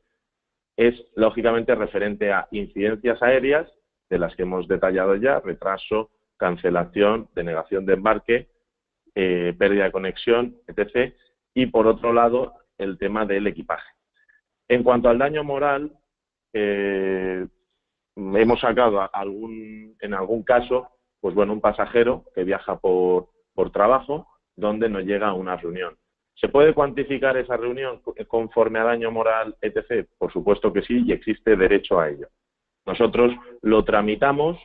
S1: es, lógicamente, referente a incidencias aéreas, de las que hemos detallado ya, retraso, cancelación, denegación de embarque, pérdida de conexión, etc. Y, por otro lado, el tema del equipaje. En cuanto al daño moral, hemos sacado en algún caso, pues bueno, un pasajero que viaja por trabajo, donde no llega a una reunión. ¿Se puede cuantificar esa reunión conforme a daño moral, etc.? Por supuesto que sí, y existe derecho a ello. Nosotros lo tramitamos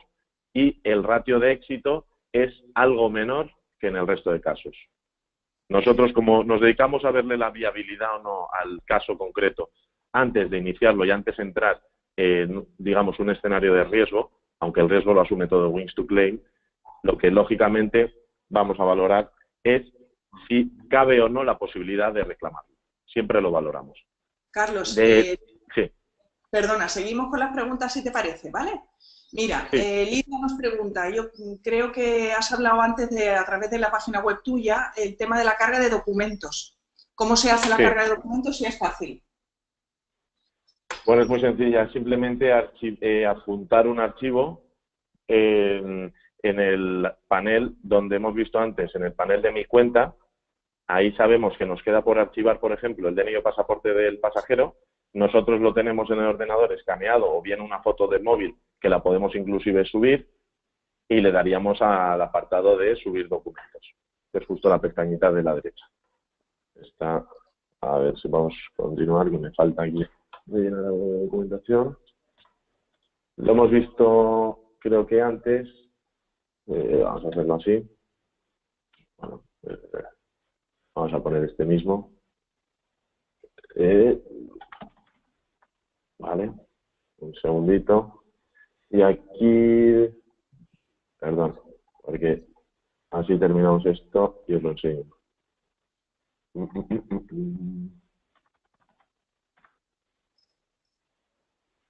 S1: y el ratio de éxito es algo menor que en el resto de casos. Nosotros, como nos dedicamos a verle la viabilidad o no al caso concreto antes de iniciarlo y antes de entrar en, digamos, un escenario de riesgo, aunque el riesgo lo asume todo Wins2Claim, lo que lógicamente vamos a valorar es si cabe o no la posibilidad de reclamarlo. Siempre lo valoramos.
S3: Carlos,
S1: sí.
S3: Perdona, seguimos con las preguntas si te parece, ¿vale? Mira,
S1: sí.
S3: Lidia nos pregunta, yo creo que has hablado antes a través de la página web tuya, el tema de la carga de documentos. ¿Cómo se hace la carga de documentos? Y es fácil.
S1: Bueno, es muy sencilla, simplemente adjuntar un archivo en el panel donde hemos visto antes, en el panel de mi cuenta. Ahí sabemos que nos queda por archivar, por ejemplo, el DNI o pasaporte del pasajero. Nosotros lo tenemos en el ordenador escaneado o bien una foto del móvil que la podemos inclusive subir y le daríamos al apartado de subir documentos, que es justo la pestañita de la derecha. A ver si vamos a continuar, que me falta aquí rellenar algo de documentación. Lo hemos visto, creo que antes. Vamos a hacerlo así. Bueno, vamos a poner este mismo. Vale, un segundito. Y aquí, perdón, porque así terminamos esto y os lo enseño.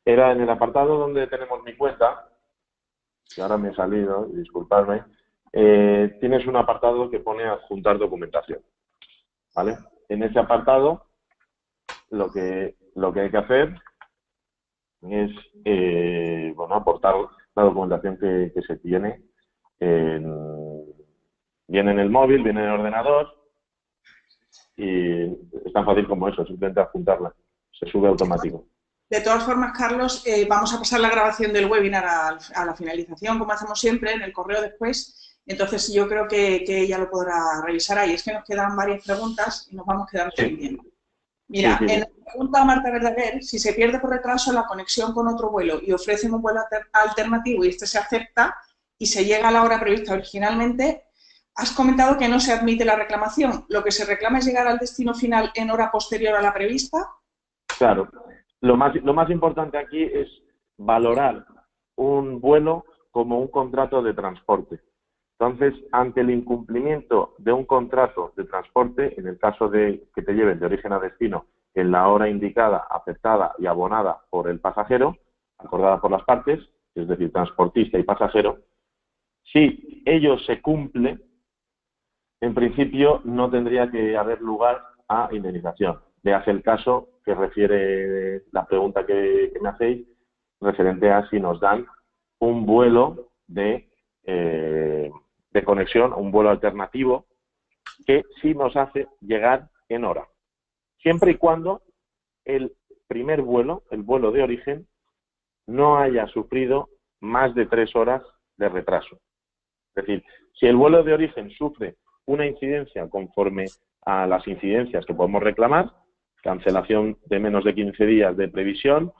S1: Era en el apartado donde tenemos mi cuenta, que ahora me he salido, disculpadme. Tienes un apartado que pone adjuntar documentación, ¿vale? En ese apartado lo que hay que hacer es bueno, aportar la documentación que se tiene viene en el móvil, viene en el ordenador y es tan fácil como eso, simplemente adjuntarla, se sube automático.
S3: De todas formas, Carlos, vamos a pasar la grabación del webinar a la finalización, como hacemos siempre, en el correo después. Entonces, yo creo que ella lo podrá revisar ahí. Es que nos quedan varias preguntas y nos vamos quedando sin tiempo. Mira, en la pregunta a Marta Verdaguer, si se pierde por retraso la conexión con otro vuelo y ofrecen un vuelo alternativo y este se acepta y se llega a la hora prevista originalmente, has comentado que no se admite la reclamación. ¿Lo que se reclama es llegar al destino final en hora posterior a la prevista?
S1: Claro. Lo más importante aquí es valorar un vuelo como un contrato de transporte. Entonces, ante el incumplimiento de un contrato de transporte, en el caso de que te lleven de origen a destino en la hora indicada, aceptada y abonada por el pasajero, acordada por las partes, es decir, transportista y pasajero, Si ello se cumple, en principio no tendría que haber lugar a indemnización. Veas el caso que refiere la pregunta que me hacéis, referente a si nos dan un vuelo de conexión, un vuelo alternativo, que sí nos hace llegar en hora. Siempre y cuando el primer vuelo, el vuelo de origen, no haya sufrido más de 3 horas de retraso. Es decir, si el vuelo de origen sufre una incidencia conforme a las incidencias que podemos reclamar, cancelación de menos de 15 días de previsión,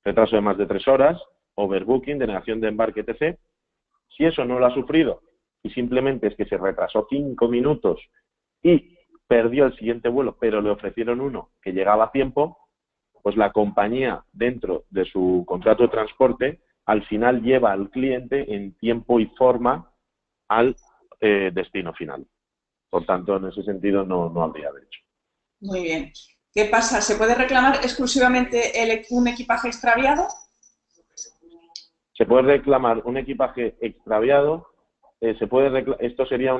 S1: retraso de más de 3 horas, overbooking, denegación de embarque, etc. Si eso no lo ha sufrido y simplemente es que se retrasó 5 minutos y perdió el siguiente vuelo, pero le ofrecieron uno que llegaba a tiempo, pues la compañía, dentro de su contrato de transporte, al final lleva al cliente en tiempo y forma al destino final. Por tanto, en ese sentido no habría derecho.
S3: Muy bien. ¿Qué pasa? ¿Se puede reclamar exclusivamente un equipaje extraviado?
S1: Se puede reclamar un equipaje extraviado. Esto sería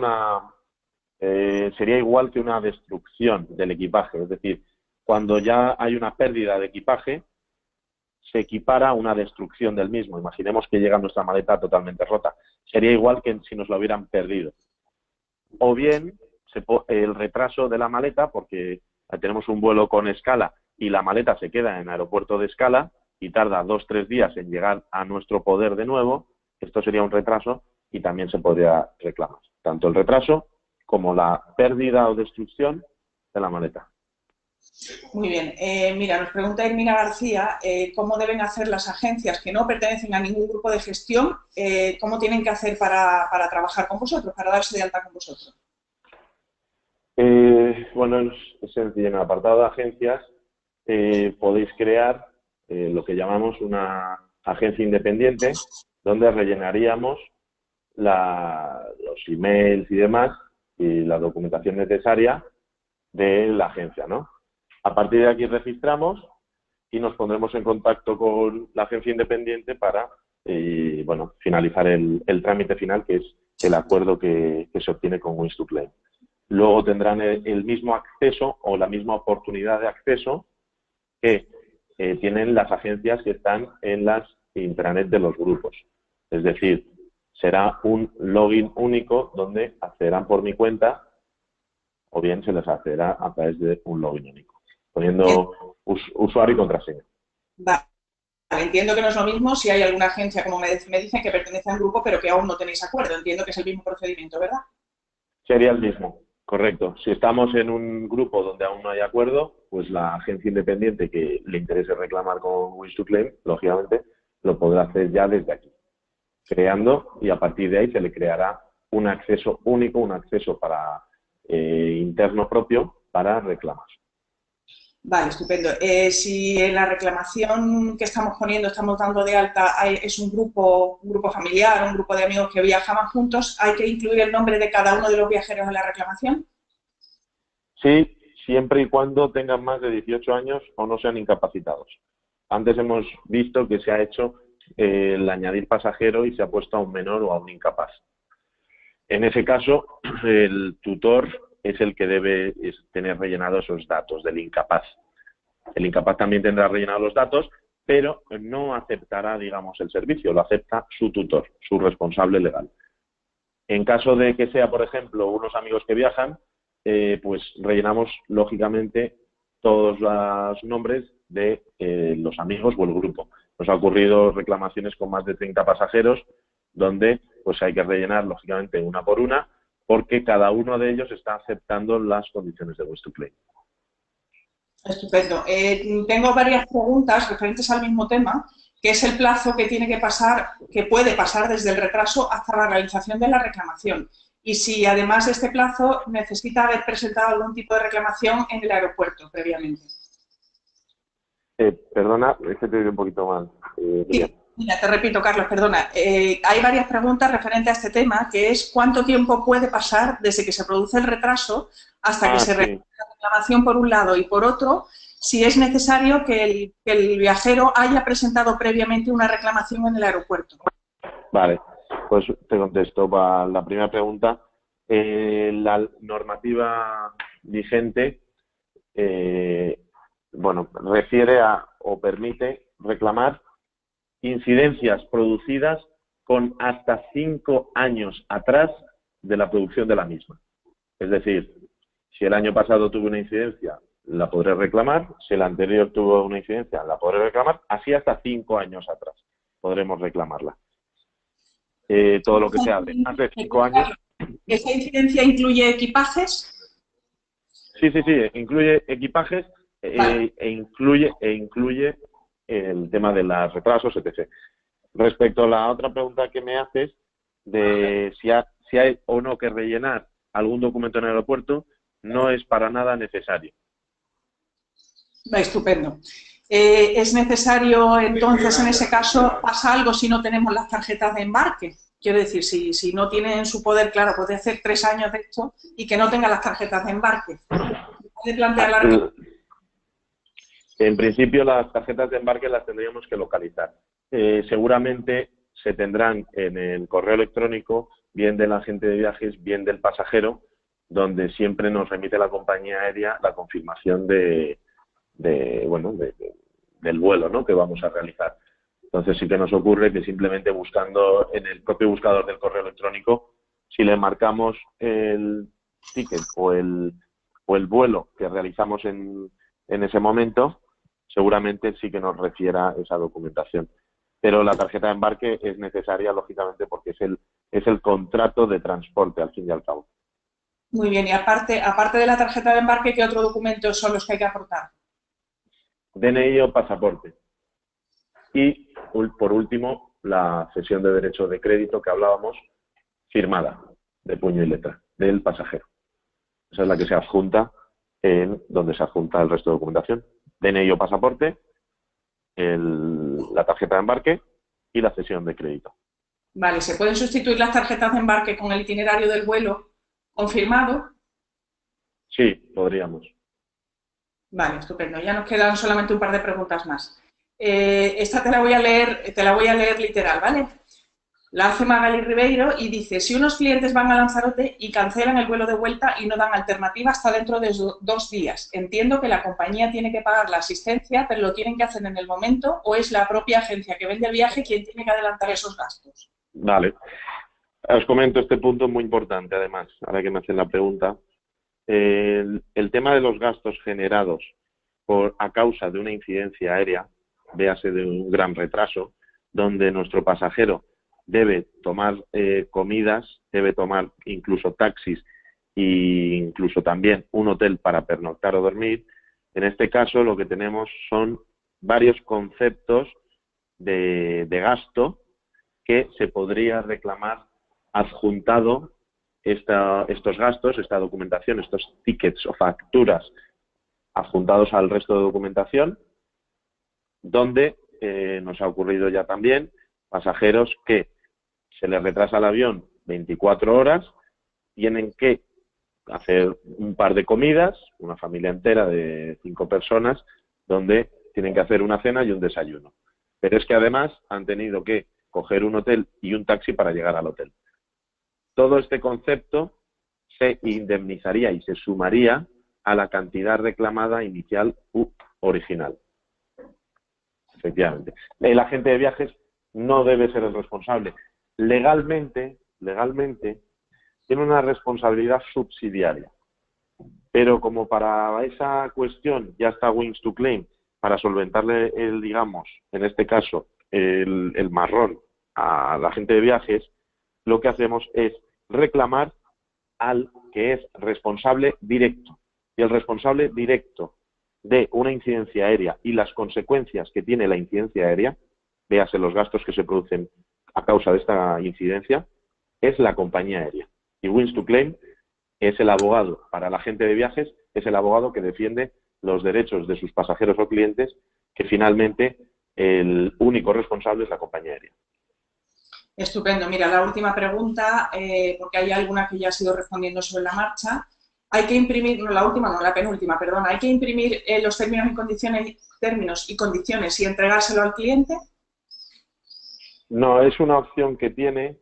S1: sería igual que una destrucción del equipaje. Es decir, cuando ya hay una pérdida de equipaje, se equipara a una destrucción del mismo. Imaginemos que llega nuestra maleta totalmente rota. Sería igual que si nos la hubieran perdido. O bien, el retraso de la maleta, porque tenemos un vuelo con escala y la maleta se queda en aeropuerto de escala y tarda 2 o 3 días en llegar a nuestro poder de nuevo, esto sería un retraso y también se podría reclamar. Tanto el retraso como la pérdida o destrucción de la maleta.
S3: Muy bien. Mira, nos pregunta Hermina García, ¿cómo deben hacer las agencias que no pertenecen a ningún grupo de gestión? ¿Cómo tienen que hacer para trabajar con vosotros, para darse de alta con vosotros?
S1: Bueno, es sencillo. En el apartado de agencias podéis crear lo que llamamos una agencia independiente, donde rellenaríamos los emails y demás y la documentación necesaria de la agencia, ¿no? A partir de aquí registramos y nos pondremos en contacto con la agencia independiente para bueno, finalizar el trámite final, que es el acuerdo que se obtiene con Wins2Claim. Luego tendrán el mismo acceso o la misma oportunidad de acceso que tienen las agencias que están en las intranet de los grupos. Es decir, será un login único donde accederán por mi cuenta o bien se les accederá a través de un login único, poniendo usuario y contraseña.
S3: Vale. Entiendo que no es lo mismo si hay alguna agencia, como me dicen, que pertenece a un grupo pero que aún no tenéis acuerdo. Entiendo que es el mismo procedimiento, ¿verdad?
S1: Sería el mismo. Correcto. Si estamos en un grupo donde aún no hay acuerdo, pues la agencia independiente que le interese reclamar con Wins2Claim, lógicamente, lo podrá hacer ya desde aquí, creando, y a partir de ahí se le creará un acceso único, un acceso para interno propio para reclamar.
S3: Vale, estupendo. Si en la reclamación que estamos poniendo, estamos dando de alta, es un grupo familiar, un grupo de amigos que viajaban juntos, ¿hay que incluir el nombre de cada uno de los viajeros en la reclamación?
S1: Sí, siempre y cuando tengan más de 18 años o no sean incapacitados. Antes hemos visto que se ha hecho el añadir pasajero y se ha puesto a un menor o a un incapaz. En ese caso, el tutor es el que debe tener rellenados esos datos del incapaz. El incapaz también tendrá rellenados los datos, pero no aceptará, digamos, el servicio, lo acepta su tutor, su responsable legal. En caso de que sea, por ejemplo, unos amigos que viajan, pues rellenamos, lógicamente, todos los nombres de los amigos o el grupo. Nos ha ocurrido reclamaciones con más de 30 pasajeros, donde pues hay que rellenar, lógicamente, una por una, porque cada uno de ellos está aceptando las condiciones de Wins2Claim.
S3: Estupendo. Tengo varias preguntas referentes al mismo tema, que es el plazo que tiene que pasar, que puede pasar desde el retraso hasta la realización de la reclamación. Y si además de este plazo necesita haber presentado algún tipo de reclamación en el aeropuerto previamente.
S1: Perdona, es que te oigo un poquito mal.
S3: Sí. Mira, te repito, Carlos, perdona. Hay varias preguntas referentes a este tema, que es ¿cuánto tiempo puede pasar desde que se produce el retraso hasta que se realiza la reclamación por un lado y por otro, si es necesario que el viajero haya presentado previamente una reclamación en el aeropuerto?
S1: Vale. Pues te contesto para la primera pregunta. La normativa vigente, refiere a o permite reclamar incidencias producidas con hasta 5 años atrás de la producción de la misma. Es decir, si el año pasado tuve una incidencia, la podré reclamar. Si el anterior tuvo una incidencia, la podré reclamar. Así hasta 5 años atrás podremos reclamarla. Todo lo que se abre antes de 5 años.
S3: ¿Esa incidencia incluye equipajes?
S1: Sí, incluye equipajes
S3: Vale.
S1: e incluye el tema de los retrasos, etc. Respecto a la otra pregunta que me haces, de si hay o no que rellenar algún documento en el aeropuerto, no es para nada necesario.
S3: Estupendo. ¿Es necesario, entonces, en ese caso, pasa algo si no tenemos las tarjetas de embarque? Quiero decir, si no tiene en su poder, claro, puede hacer 3 años de esto y que no tenga las tarjetas de embarque. ¿Puede plantear la...
S1: En principio, las tarjetas de embarque las tendríamos que localizar. Seguramente se tendrán en el correo electrónico, bien del agente de viajes, bien del pasajero, donde siempre nos remite la compañía aérea la confirmación del vuelo, ¿no?, que vamos a realizar. Entonces sí que nos ocurre que simplemente buscando en el propio buscador del correo electrónico, si le marcamos el ticket o el vuelo que realizamos en ese momento, seguramente sí que nos refiera esa documentación. Pero la tarjeta de embarque es necesaria, lógicamente, porque es el contrato de transporte, al fin y al cabo.
S3: Muy bien, y aparte de la tarjeta de embarque, ¿qué otros documentos son los que hay que aportar?
S1: DNI o pasaporte. Y, por último, la cesión de derecho de crédito que hablábamos, firmada, de puño y letra, del pasajero. Esa es la que se adjunta donde se adjunta el resto de documentación. DNI o pasaporte, la tarjeta de embarque y la cesión de crédito.
S3: Vale, ¿se pueden sustituir las tarjetas de embarque con el itinerario del vuelo confirmado?
S1: Sí, podríamos.
S3: Vale, estupendo. Ya nos quedan solamente un par de preguntas más. Esta te la voy a leer literal, ¿vale? La hace Magali Ribeiro y dice: si unos clientes van a Lanzarote y cancelan el vuelo de vuelta y no dan alternativa hasta dentro de 2 días, entiendo que la compañía tiene que pagar la asistencia, pero lo tienen que hacer en el momento, o es la propia agencia que vende el viaje quien tiene que adelantar esos gastos.
S1: Vale. Os comento este punto muy importante, además, ahora que me hacen la pregunta. El tema de los gastos generados a causa de una incidencia aérea, véase de un gran retraso, donde nuestro pasajero debe tomar comidas, debe tomar incluso taxis e incluso también un hotel para pernoctar o dormir. En este caso lo que tenemos son varios conceptos de gasto que se podría reclamar adjuntado estos gastos, esta documentación, estos tickets o facturas adjuntados al resto de documentación, donde nos ha ocurrido ya también pasajeros que se les retrasa el avión 24 horas, tienen que hacer un par de comidas, una familia entera de 5 personas, donde tienen que hacer una cena y un desayuno. Pero es que además han tenido que coger un hotel y un taxi para llegar al hotel. Todo este concepto se indemnizaría y se sumaría a la cantidad reclamada inicial original. Efectivamente. El agente de viajes no debe ser el responsable. Legalmente, tiene una responsabilidad subsidiaria. Pero como para esa cuestión ya está Wings to Claim, para solventarle digamos, en este caso, el marrón al agente de viajes, lo que hacemos es reclamar al que es responsable directo. Y el responsable directo de una incidencia aérea y las consecuencias que tiene la incidencia aérea, véase los gastos que se producen a causa de esta incidencia, es la compañía aérea. Y Wings to Claim es el abogado para el agente de viajes, es el abogado que defiende los derechos de sus pasajeros o clientes, que finalmente el único responsable es la compañía aérea.
S3: Estupendo. Mira, la última pregunta, porque hay alguna que ya ha sido respondiendo sobre la marcha. Hay que imprimir, no la última, no la penúltima, perdón, hay que imprimir los términos y condiciones y entregárselo al cliente.
S1: No, es una opción que tiene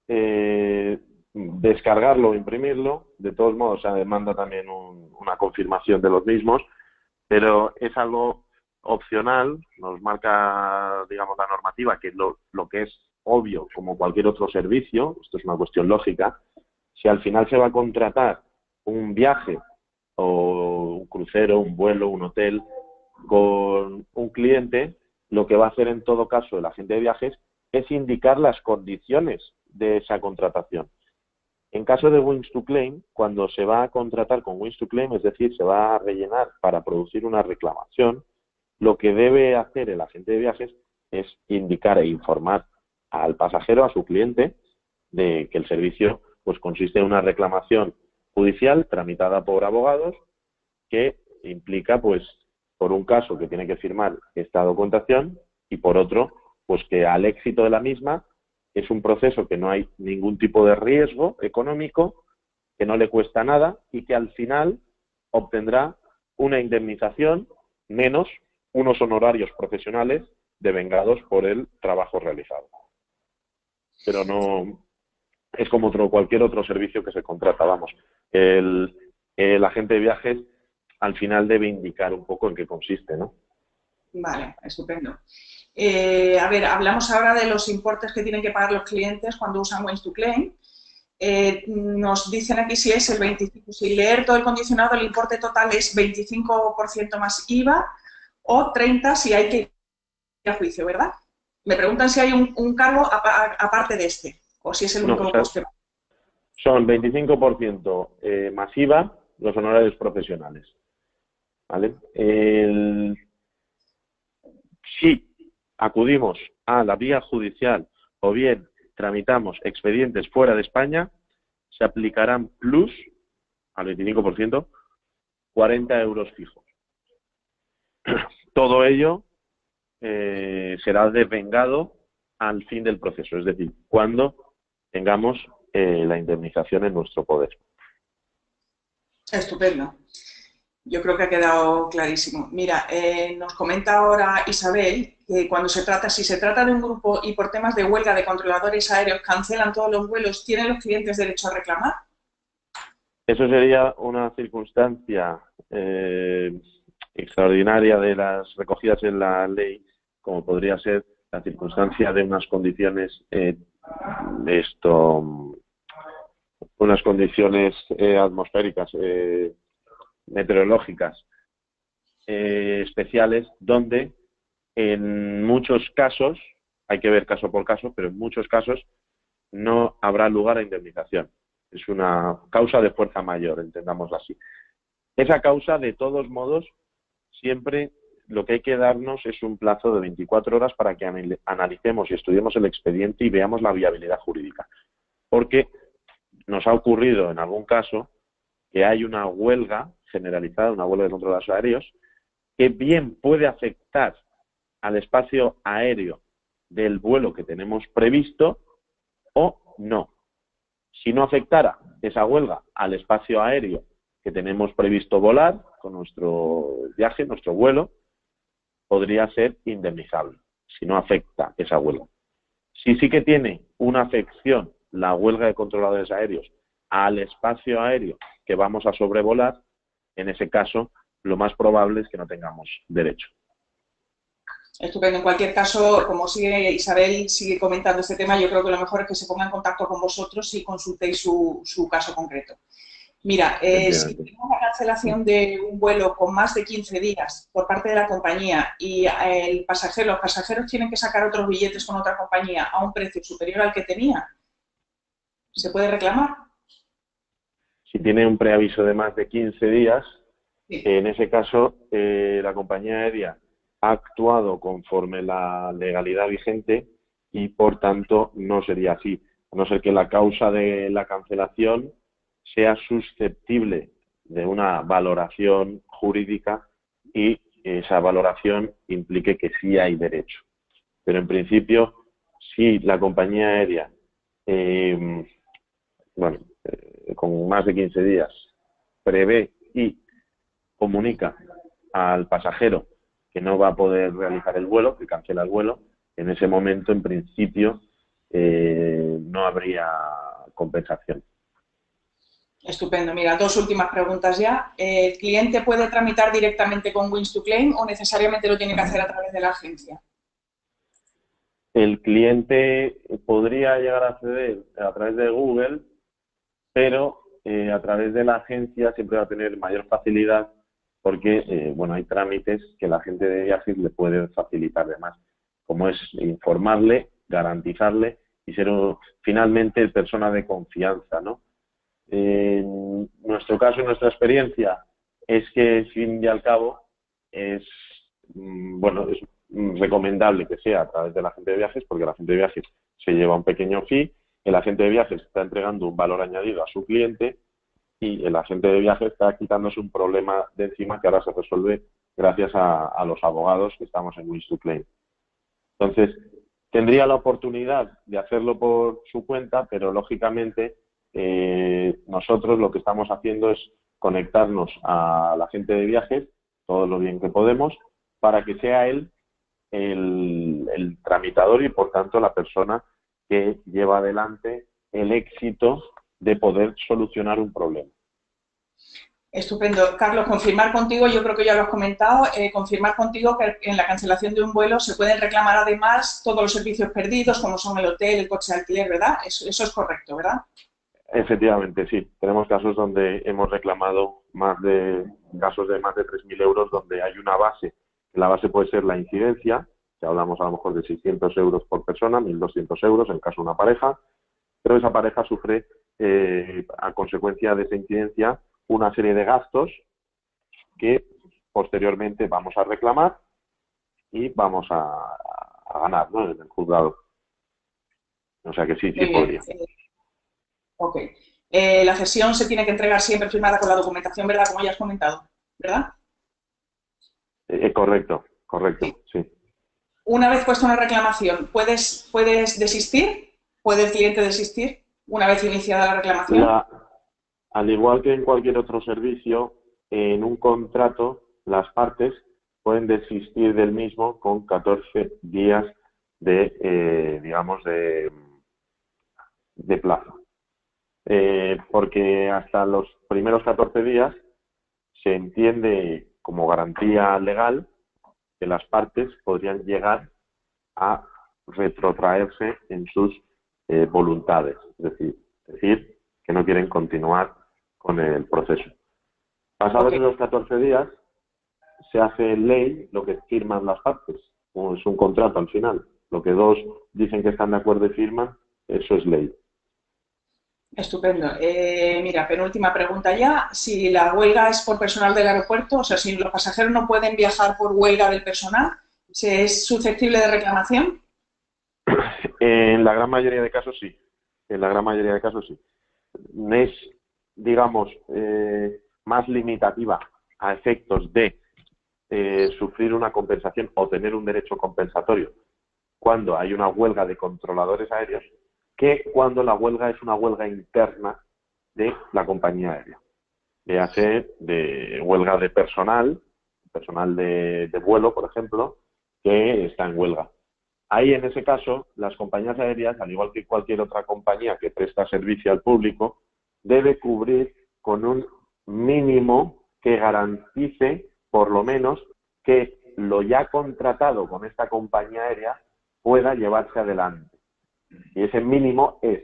S1: descargarlo o imprimirlo. De todos modos, se demanda también una confirmación de los mismos, pero es algo opcional, nos marca, digamos, la normativa, que lo que es obvio, como cualquier otro servicio, esto es una cuestión lógica. Si al final se va a contratar un viaje o un crucero, un vuelo, un hotel con un cliente, lo que va a hacer en todo caso el agente de viajes es indicar las condiciones de esa contratación. En caso de Wings to Claim, cuando se va a contratar con Wings to Claim, es decir, se va a rellenar para producir una reclamación, lo que debe hacer el agente de viajes es indicar e informar al pasajero, a su cliente, de que el servicio pues consiste en una reclamación judicial tramitada por abogados que implica, pues, por un caso que tiene que firmar esta documentación y por otro, pues que al éxito de la misma es un proceso que no hay ningún tipo de riesgo económico, que no le cuesta nada y que al final obtendrá una indemnización menos unos honorarios profesionales devengados por el trabajo realizado. Pero no es como cualquier otro servicio que se contrata, vamos. El agente de viajes al final debe indicar un poco en qué consiste, ¿no?
S3: Vale, estupendo. A ver, hablamos ahora de los importes que tienen que pagar los clientes cuando usan Wings to Claim. Nos dicen aquí si es el 25%, si leer todo el condicionado, el importe total es 25% más IVA o 30% si hay que ir a juicio, ¿verdad? Me preguntan si hay un cargo aparte de este o si es el único coste.
S1: Son 25% más IVA los honorarios profesionales. ¿Vale? Si acudimos a la vía judicial o bien tramitamos expedientes fuera de España, se aplicarán plus al 25%, 40 euros fijos. Todo ello será devengado al fin del proceso, es decir, cuando tengamos la indemnización en nuestro poder.
S3: Estupendo. Yo creo que ha quedado clarísimo. Mira, nos comenta ahora Isabel que si se trata de un grupo y por temas de huelga de controladores aéreos cancelan todos los vuelos, ¿tienen los clientes derecho a reclamar?
S1: Eso sería una circunstancia extraordinaria de las recogidas en la ley, como podría ser la circunstancia de unas condiciones atmosféricas, meteorológicas especiales, donde en muchos casos, hay que ver caso por caso, pero en muchos casos no habrá lugar a indemnización. Es una causa de fuerza mayor, entendámoslo así. Esa causa, de todos modos, siempre lo que hay que darnos es un plazo de 24 horas para que analicemos y estudiemos el expediente y veamos la viabilidad jurídica. Porque nos ha ocurrido en algún caso que hay una huelga generalizada, una huelga de controladores aéreos, que bien puede afectar al espacio aéreo del vuelo que tenemos previsto o no. Si no afectara esa huelga al espacio aéreo que tenemos previsto volar con nuestro viaje, nuestro vuelo, podría ser indemnizable, si no afecta esa huelga. Si sí que tiene una afección la huelga de controladores aéreos al espacio aéreo que vamos a sobrevolar, en ese caso lo más probable es que no tengamos derecho.
S3: Estupendo. En cualquier caso, como Isabel sigue comentando este tema, yo creo que lo mejor es que se ponga en contacto con vosotros y consultéis su caso concreto. Mira, si tenemos la cancelación de un vuelo con más de 15 días por parte de la compañía y los pasajeros tienen que sacar otros billetes con otra compañía a un precio superior al que tenía, ¿se puede reclamar?
S1: Si tiene un preaviso de más de 15 días,
S3: sí.
S1: En ese caso la compañía aérea ha actuado conforme la legalidad vigente y, por tanto, no sería así, a no ser que la causa de la cancelación sea susceptible de una valoración jurídica y esa valoración implique que sí hay derecho. Pero, en principio, si la compañía aérea, con más de 15 días, prevé y comunica al pasajero que no va a poder realizar el vuelo, que cancela el vuelo, en ese momento, en principio, no habría compensación.
S3: Estupendo. Mira, dos últimas preguntas ya. ¿El cliente puede tramitar directamente con Wins2Claim o necesariamente lo tiene que hacer a través de la agencia?
S1: El cliente podría llegar a acceder a través de Google, pero a través de la agencia siempre va a tener mayor facilidad porque, bueno, hay trámites que la gente de viajes le puede facilitar de más, como es informarle, garantizarle y ser finalmente persona de confianza, ¿no? En nuestro caso, en nuestra experiencia, es que, al fin y al cabo, bueno, es recomendable que sea a través de la agente de viajes, porque la agente de viajes se lleva un pequeño fee, el agente de viajes está entregando un valor añadido a su cliente y el agente de viajes está quitándose un problema de encima que ahora se resuelve gracias a los abogados que estamos en Wins2Claim. Entonces, tendría la oportunidad de hacerlo por su cuenta, pero lógicamente nosotros lo que estamos haciendo es conectarnos a la agente de viajes todo lo bien que podemos para que sea él el tramitador y, por tanto, la persona que lleva adelante el éxito de poder solucionar un problema.
S3: Estupendo. Carlos, confirmar contigo, yo creo que ya lo has comentado, confirmar contigo que en la cancelación de un vuelo se pueden reclamar además todos los servicios perdidos, como son el hotel, el coche de alquiler, ¿verdad? Eso es correcto, ¿verdad?
S1: Efectivamente, sí. Tenemos casos donde hemos reclamado casos de más de 3.000 euros donde hay una base. La base puede ser la incidencia, que hablamos a lo mejor de 600 euros por persona, 1.200 euros en caso de una pareja, pero esa pareja sufre a consecuencia de esa incidencia una serie de gastos que posteriormente vamos a reclamar y vamos a ganar, ¿no?, en el juzgado. O sea que sí podría.
S3: Ok. La cesión se tiene que entregar siempre firmada con la documentación, ¿verdad? Como ya has comentado, ¿verdad?
S1: Correcto, sí.
S3: Una vez puesta una reclamación, ¿puedes desistir? ¿Puede el cliente desistir una vez iniciada la reclamación?
S1: Al igual que en cualquier otro servicio, en un contrato las partes pueden desistir del mismo con 14 días de plazo. Porque hasta los primeros 14 días se entiende como garantía legal que las partes podrían llegar a retrotraerse en sus voluntades, es decir, que no quieren continuar con el proceso. Pasados esos 14 días, se hace ley lo que firman las partes, como es un contrato al final. Lo que dos dicen que están de acuerdo y firman, eso es ley.
S3: Estupendo. Mira, penúltima pregunta ya. Si la huelga es por personal del aeropuerto, o sea, si los pasajeros no pueden viajar por huelga del personal, ¿se es susceptible de reclamación?
S1: En la gran mayoría de casos sí. En la gran mayoría de casos sí. Es, digamos, más limitativa a efectos de sufrir una compensación o tener un derecho compensatorio cuando hay una huelga de controladores aéreos que cuando la huelga es una huelga interna de la compañía aérea. Véase de huelga de personal de vuelo, por ejemplo, que está en huelga. Ahí, en ese caso, las compañías aéreas, al igual que cualquier otra compañía que presta servicio al público, debe cubrir con un mínimo que garantice, por lo menos, que lo ya contratado con esta compañía aérea pueda llevarse adelante. Y ese mínimo es,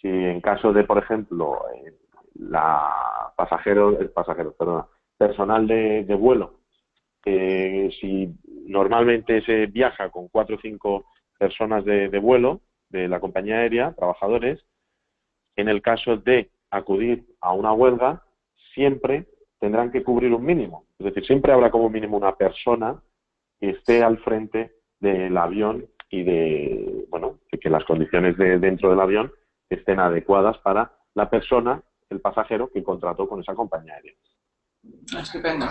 S1: si en caso de, por ejemplo, personal de vuelo, si normalmente se viaja con 4 o 5 personas de vuelo de la compañía aérea, trabajadores, en el caso de acudir a una huelga, siempre tendrán que cubrir un mínimo. Es decir, siempre habrá como mínimo una persona que esté al frente del avión y de que las condiciones dentro del avión estén adecuadas para la persona, el pasajero, que contrató con esa compañía aérea.
S3: Estupendo.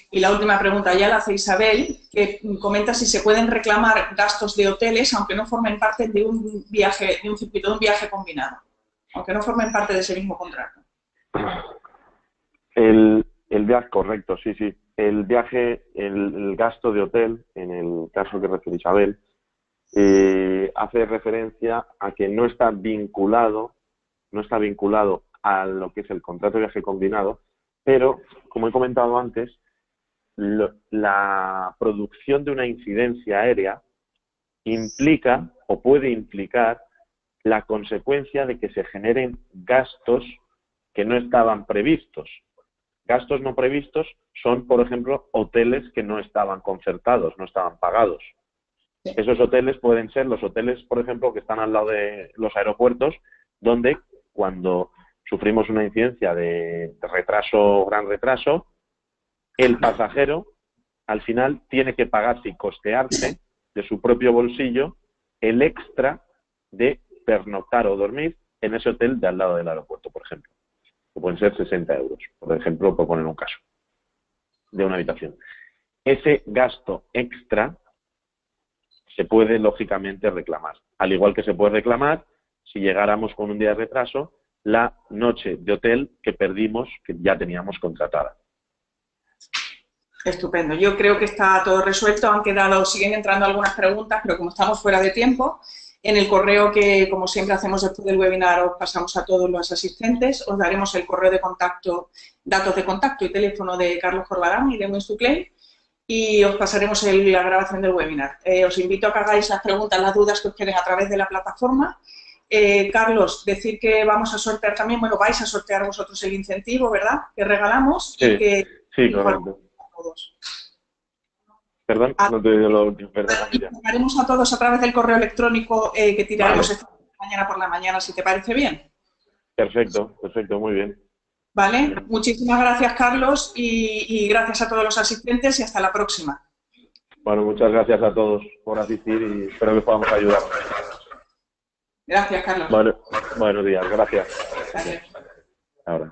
S3: Y la última pregunta ya la hace Isabel, que comenta si se pueden reclamar gastos de hoteles aunque no formen parte de un viaje, de un circuito, de un viaje combinado, aunque no formen parte de ese mismo contrato.
S1: El viaje, correcto, sí. El viaje, el gasto de hotel, en el caso que refiere Isabel, hace referencia a que no está vinculado a lo que es el contrato de viaje combinado, pero, como he comentado antes, la producción de una incidencia aérea implica o puede implicar la consecuencia de que se generen gastos que no estaban previstos. Gastos no previstos son, por ejemplo, hoteles que no estaban concertados, no estaban pagados. Esos hoteles pueden ser los hoteles, por ejemplo, que están al lado de los aeropuertos, donde cuando sufrimos una incidencia de retraso, gran retraso, el pasajero al final tiene que pagarse y costearse de su propio bolsillo el extra de pernoctar o dormir en ese hotel de al lado del aeropuerto, por ejemplo. Que pueden ser 60 euros, por ejemplo, por poner un caso, de una habitación. Ese gasto extra se puede, lógicamente, reclamar. Al igual que se puede reclamar, si llegáramos con un día de retraso, la noche de hotel que perdimos, que ya teníamos contratada.
S3: Estupendo. Yo creo que está todo resuelto. Siguen entrando algunas preguntas, pero como estamos fuera de tiempo, en el correo que, como siempre hacemos después del webinar, os pasamos a todos los asistentes, os daremos el correo de contacto, datos de contacto y teléfono de Carlos Corbalán y de Wings to Claim, y os pasaremos la grabación del webinar. Os invito a que hagáis las preguntas, las dudas que os queden a través de la plataforma. Carlos, decir que vamos a sortear también, bueno, vais a sortear vosotros el incentivo, ¿verdad?, que regalamos.
S1: Sí,
S3: y que,
S1: sí, correcto. Todos. Perdón, no te digo lo último, perdón.
S3: Haremos a todos a través del correo electrónico que tiraremos mañana por la mañana, si te parece bien.
S1: Perfecto, perfecto, muy bien.
S3: Vale, muchísimas gracias, Carlos, y gracias a todos los asistentes y hasta la próxima.
S1: Bueno, muchas gracias a todos por asistir y espero que podamos ayudar.
S3: Gracias, Carlos.
S1: Bueno, buenos días, gracias.
S3: Gracias.
S1: Ahora.